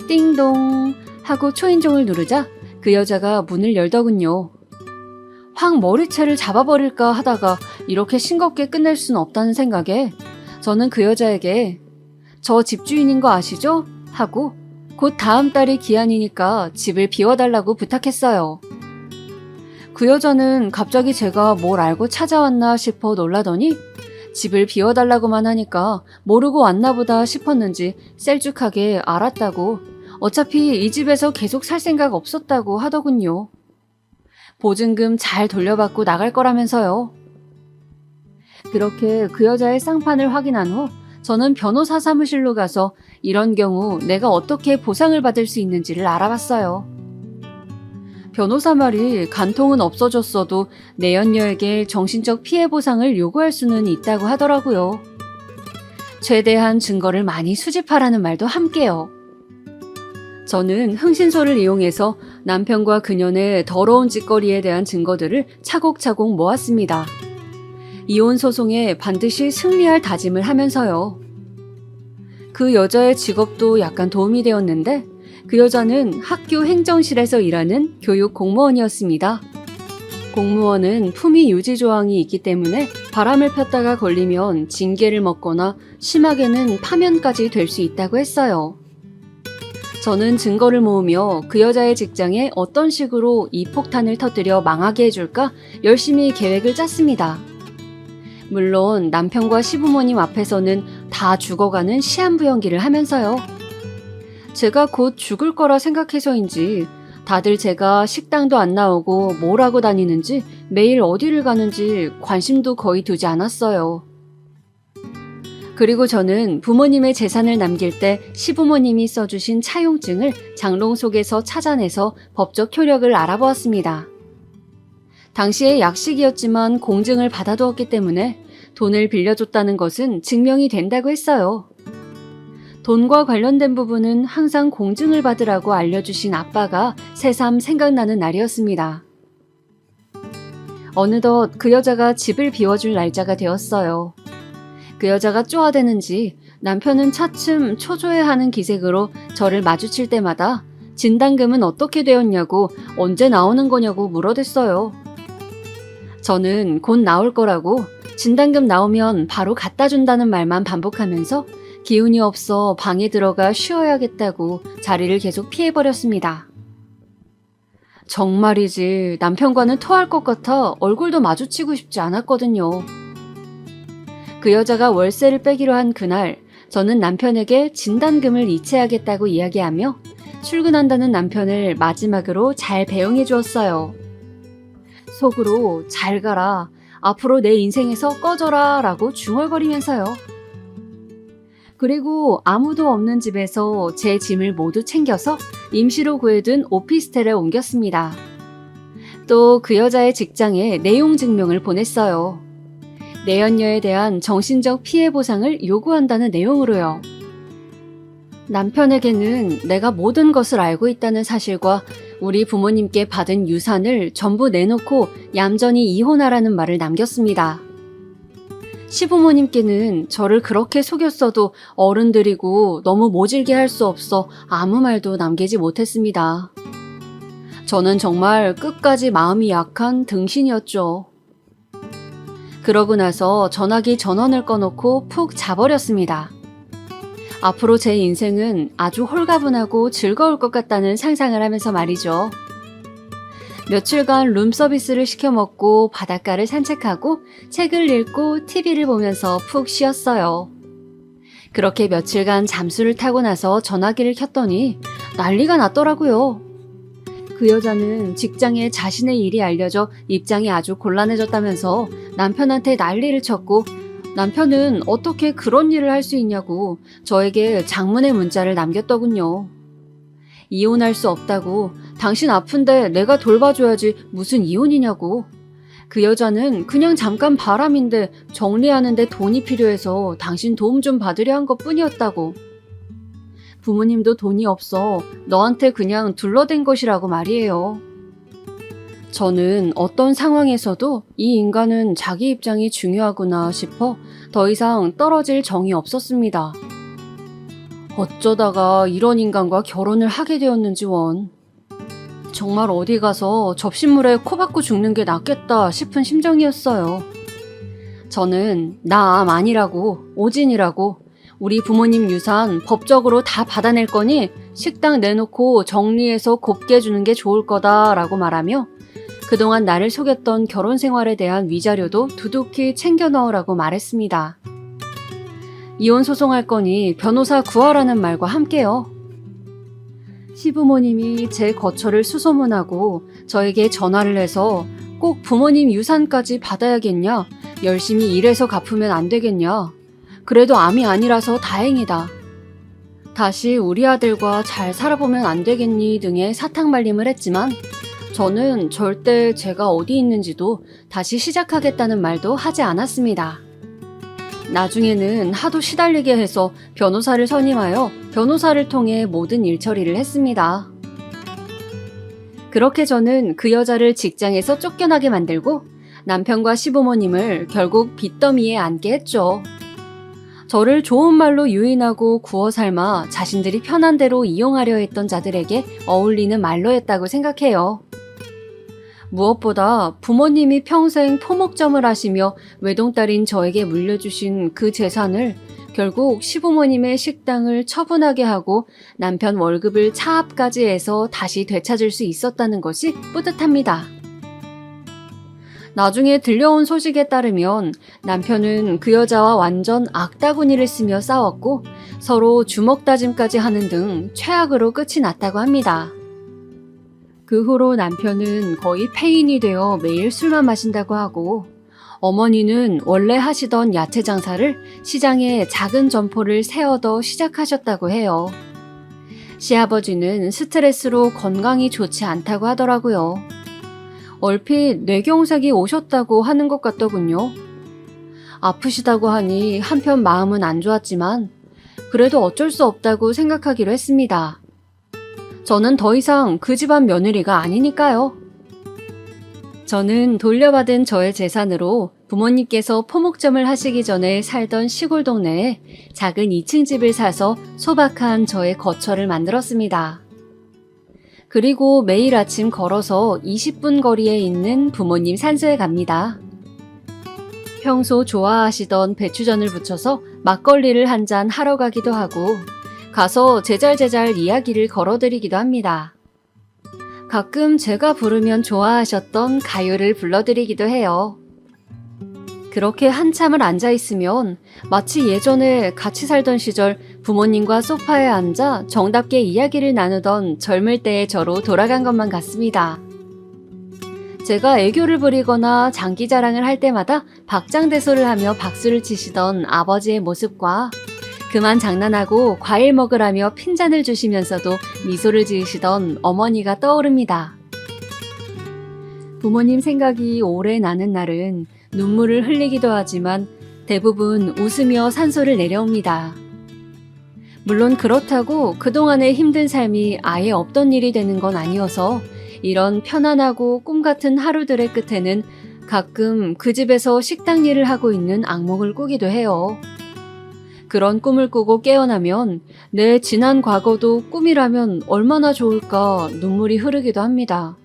띵동 하고 초인종을 누르자 그 여자가 문을 열더군요. 확 머리채를 잡아버릴까 하다가 이렇게 싱겁게 끝낼 순 없다는 생각에 저는 그 여자에게 저 집주인인 거 아시죠? 하고 곧 다음 달이 기한이니까 집을 비워달라고 부탁했어요. 그 여자는 갑자기 제가 뭘 알고 찾아왔나 싶어 놀라더니 집을 비워달라고만 하니까 모르고 왔나 보다 싶었는지 셀쭉하게 알았다고 어차피 이 집에서 계속 살 생각 없었다고 하더군요. 보증금 잘 돌려받고 나갈 거라면서요. 그렇게 그 여자의 쌍판을 확인한 후 저는 변호사 사무실로 가서 이런 경우 내가 어떻게 보상을 받을 수 있는지를 알아봤어요. 변호사 말이 간통은 없어졌어도 내연녀에게 정신적 피해 보상을 요구할 수는 있다고 하더라고요. 최대한 증거를 많이 수집하라는 말도 함께요. 저는 흥신소를 이용해서 남편과 그년의 더러운 짓거리에 대한 증거들을 차곡차곡 모았습니다. 이혼 소송에 반드시 승리할 다짐을 하면서요. 그 여자의 직업도 약간 도움이 되었는데 그 여자는 학교 행정실에서 일하는 교육 공무원이었습니다. 공무원은 품위 유지 조항이 있기 때문에 바람을 폈다가 걸리면 징계를 먹거나 심하게는 파면까지 될 수 있다고 했어요. 저는 증거를 모으며 그 여자의 직장에 어떤 식으로 이 폭탄을 터뜨려 망하게 해줄까 열심히 계획을 짰습니다. 물론 남편과 시부모님 앞에서는 다 죽어가는 시한부 연기를 하면서요. 제가 곧 죽을 거라 생각해서인지 다들 제가 식당도 안 나오고 뭘 하고 다니는지 매일 어디를 가는지 관심도 거의 두지 않았어요. 그리고 저는 부모님의 재산을 남길 때 시부모님이 써주신 차용증을 장롱 속에서 찾아내서 법적 효력을 알아보았습니다. 당시에 약식이었지만 공증을 받아두었기 때문에 돈을 빌려줬다는 것은 증명이 된다고 했어요. 돈과 관련된 부분은 항상 공증을 받으라고 알려주신 아빠가 새삼 생각나는 날이었습니다. 어느덧 그 여자가 집을 비워줄 날짜가 되었어요. 그 여자가 쪼아대는지 남편은 차츰 초조해하는 기색으로 저를 마주칠 때마다 진단금은 어떻게 되었냐고 언제 나오는 거냐고 물어댔어요. 저는 곧 나올 거라고 진단금 나오면 바로 갖다 준다는 말만 반복하면서 기운이 없어 방에 들어가 쉬어야겠다고 자리를 계속 피해버렸습니다. 정말이지 남편과는 토할 것 같아 얼굴도 마주치고 싶지 않았거든요. 그 여자가 월세를 빼기로 한 그날 저는 남편에게 진단금을 이체하겠다고 이야기하며 출근한다는 남편을 마지막으로 잘 배웅해 주었어요. 속으로 잘 가라, 앞으로 내 인생에서 꺼져라 라고 중얼거리면서요. 그리고 아무도 없는 집에서 제 짐을 모두 챙겨서 임시로 구해둔 오피스텔에 옮겼습니다. 또 그 여자의 직장에 내용 증명을 보냈어요. 내연녀에 대한 정신적 피해 보상을 요구한다는 내용으로요. 남편에게는 내가 모든 것을 알고 있다는 사실과 우리 부모님께 받은 유산을 전부 내놓고 얌전히 이혼하라는 말을 남겼습니다. 시부모님께는 저를 그렇게 속였어도 어른들이고 너무 모질게 할 수 없어 아무 말도 남기지 못했습니다. 저는 정말 끝까지 마음이 약한 등신이었죠. 그러고 나서 전화기 전원을 꺼놓고 푹 자버렸습니다. 앞으로 제 인생은 아주 홀가분하고 즐거울 것 같다는 상상을 하면서 말이죠. 며칠간 룸서비스를 시켜 먹고 바닷가를 산책하고 책을 읽고 TV를 보면서 푹 쉬었어요. 그렇게 며칠간 잠수를 타고 나서 전화기를 켰더니 난리가 났더라고요. 그 여자는 직장에 자신의 일이 알려져 입장이 아주 곤란해졌다면서 남편한테 난리를 쳤고 남편은 어떻게 그런 일을 할 수 있냐고 저에게 장문의 문자를 남겼더군요. 이혼할 수 없다고, 당신 아픈데 내가 돌봐줘야지 무슨 이혼이냐고. 그 여자는 그냥 잠깐 바람인데 정리하는데 돈이 필요해서 당신 도움 좀 받으려 한 것뿐이었다고. 부모님도 돈이 없어 너한테 그냥 둘러댄 것이라고 말이에요. 저는 어떤 상황에서도 이 인간은 자기 입장이 중요하구나 싶어 더 이상 떨어질 정이 없었습니다. 어쩌다가 이런 인간과 결혼을 하게 되었는지 원. 정말 어디 가서 접시물에 코 박고 죽는 게 낫겠다 싶은 심정이었어요. 저는 나 암 아니라고, 오진이라고, 우리 부모님 유산 법적으로 다 받아낼 거니 식당 내놓고 정리해서 곱게 해주는 게 좋을 거다라고 말하며 그동안 나를 속였던 결혼 생활에 대한 위자료도 두둑히 챙겨 넣으라고 말했습니다. 이혼 소송할 거니 변호사 구하라는 말과 함께요. 시부모님이 제 거처를 수소문하고 저에게 전화를 해서 꼭 부모님 유산까지 받아야겠냐? 열심히 일해서 갚으면 안 되겠냐? 그래도 암이 아니라서 다행이다. 다시 우리 아들과 잘 살아보면 안 되겠니? 등의 사탕 말림을 했지만 저는 절대 제가 어디 있는지도 다시 시작하겠다는 말도 하지 않았습니다. 나중에는 하도 시달리게 해서 변호사를 선임하여 변호사를 통해 모든 일처리를 했습니다. 그렇게 저는 그 여자를 직장에서 쫓겨나게 만들고 남편과 시부모님을 결국 빚더미에 앉게 했죠. 저를 좋은 말로 유인하고 구워 삶아 자신들이 편한 대로 이용하려 했던 자들에게 어울리는 말로였다고 생각해요. 무엇보다 부모님이 평생 토목점을 하시며 외동딸인 저에게 물려주신 그 재산을 결국 시부모님의 식당을 처분하게 하고 남편 월급을 차압까지 해서 다시 되찾을 수 있었다는 것이 뿌듯합니다. 나중에 들려온 소식에 따르면 남편은 그 여자와 완전 악다구니를 쓰며 싸웠고 서로 주먹 다짐까지 하는 등 최악으로 끝이 났다고 합니다. 그 후로 남편은 거의 폐인이 되어 매일 술만 마신다고 하고 어머니는 원래 하시던 야채 장사를 시장에 작은 점포를 세워더 시작하셨다고 해요. 시아버지는 스트레스로 건강이 좋지 않다고 하더라고요. 얼핏 뇌경색이 오셨다고 하는 것 같더군요. 아프시다고 하니 한편 마음은 안 좋았지만 그래도 어쩔 수 없다고 생각하기로 했습니다. 저는 더 이상 그 집안 며느리가 아니니까요. 저는 돌려받은 저의 재산으로 부모님께서 포목점을 하시기 전에 살던 시골 동네에 작은 2층 집을 사서 소박한 저의 거처를 만들었습니다. 그리고 매일 아침 걸어서 20분 거리에 있는 부모님 산소에 갑니다. 평소 좋아하시던 배추전을 부쳐서 막걸리를 한 잔 하러 가기도 하고 가서 제잘제잘 이야기를 걸어드리기도 합니다. 가끔 제가 부르면 좋아하셨던 가요를 불러드리기도 해요. 그렇게 한참을 앉아있으면 마치 예전에 같이 살던 시절 부모님과 소파에 앉아 정답게 이야기를 나누던 젊을 때의 저로 돌아간 것만 같습니다. 제가 애교를 부리거나 장기자랑을 할 때마다 박장대소를 하며 박수를 치시던 아버지의 모습과 그만 장난하고 과일 먹으라며 핀잔을 주시면서도 미소를 지으시던 어머니가 떠오릅니다. 부모님 생각이 오래 나는 날은 눈물을 흘리기도 하지만 대부분 웃으며 산소를 내려옵니다. 물론 그렇다고 그동안의 힘든 삶이 아예 없던 일이 되는 건 아니어서 이런 편안하고 꿈같은 하루들의 끝에는 가끔 그 집에서 식당 일을 하고 있는 악몽을 꾸기도 해요. 그런 꿈을 꾸고 깨어나면 내 지난 과거도 꿈이라면 얼마나 좋을까 눈물이 흐르기도 합니다.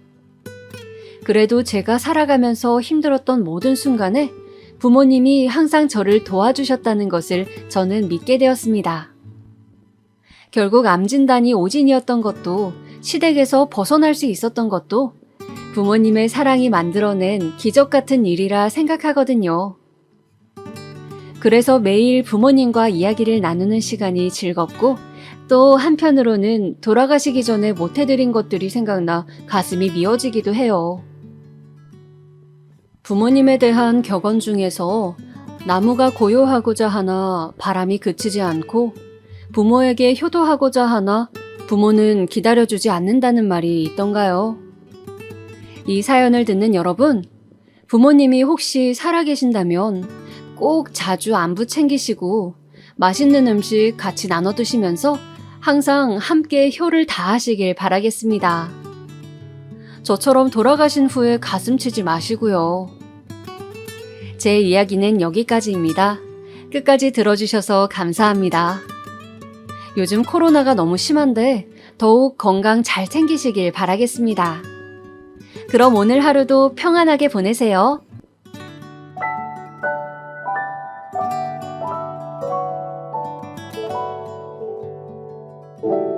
그래도 제가 살아가면서 힘들었던 모든 순간에 부모님이 항상 저를 도와주셨다는 것을 저는 믿게 되었습니다. 결국 암 진단이 오진이었던 것도 시댁에서 벗어날 수 있었던 것도 부모님의 사랑이 만들어낸 기적 같은 일이라 생각하거든요. 그래서 매일 부모님과 이야기를 나누는 시간이 즐겁고 또 한편으로는 돌아가시기 전에 못해드린 것들이 생각나 가슴이 미어지기도 해요. 부모님에 대한 격언 중에서 나무가 고요하고자 하나 바람이 그치지 않고 부모에게 효도하고자 하나 부모는 기다려주지 않는다는 말이 있던가요? 이 사연을 듣는 여러분, 부모님이 혹시 살아계신다면 꼭 자주 안부 챙기시고 맛있는 음식 같이 나눠 드시면서 항상 함께 효를 다하시길 바라겠습니다. 저처럼 돌아가신 후에 가슴 치지 마시고요. 제 이야기는 여기까지입니다. 끝까지 들어주셔서 감사합니다. 요즘 코로나가 너무 심한데 더욱 건강 잘 챙기시길 바라겠습니다. 그럼 오늘 하루도 평안하게 보내세요. 음.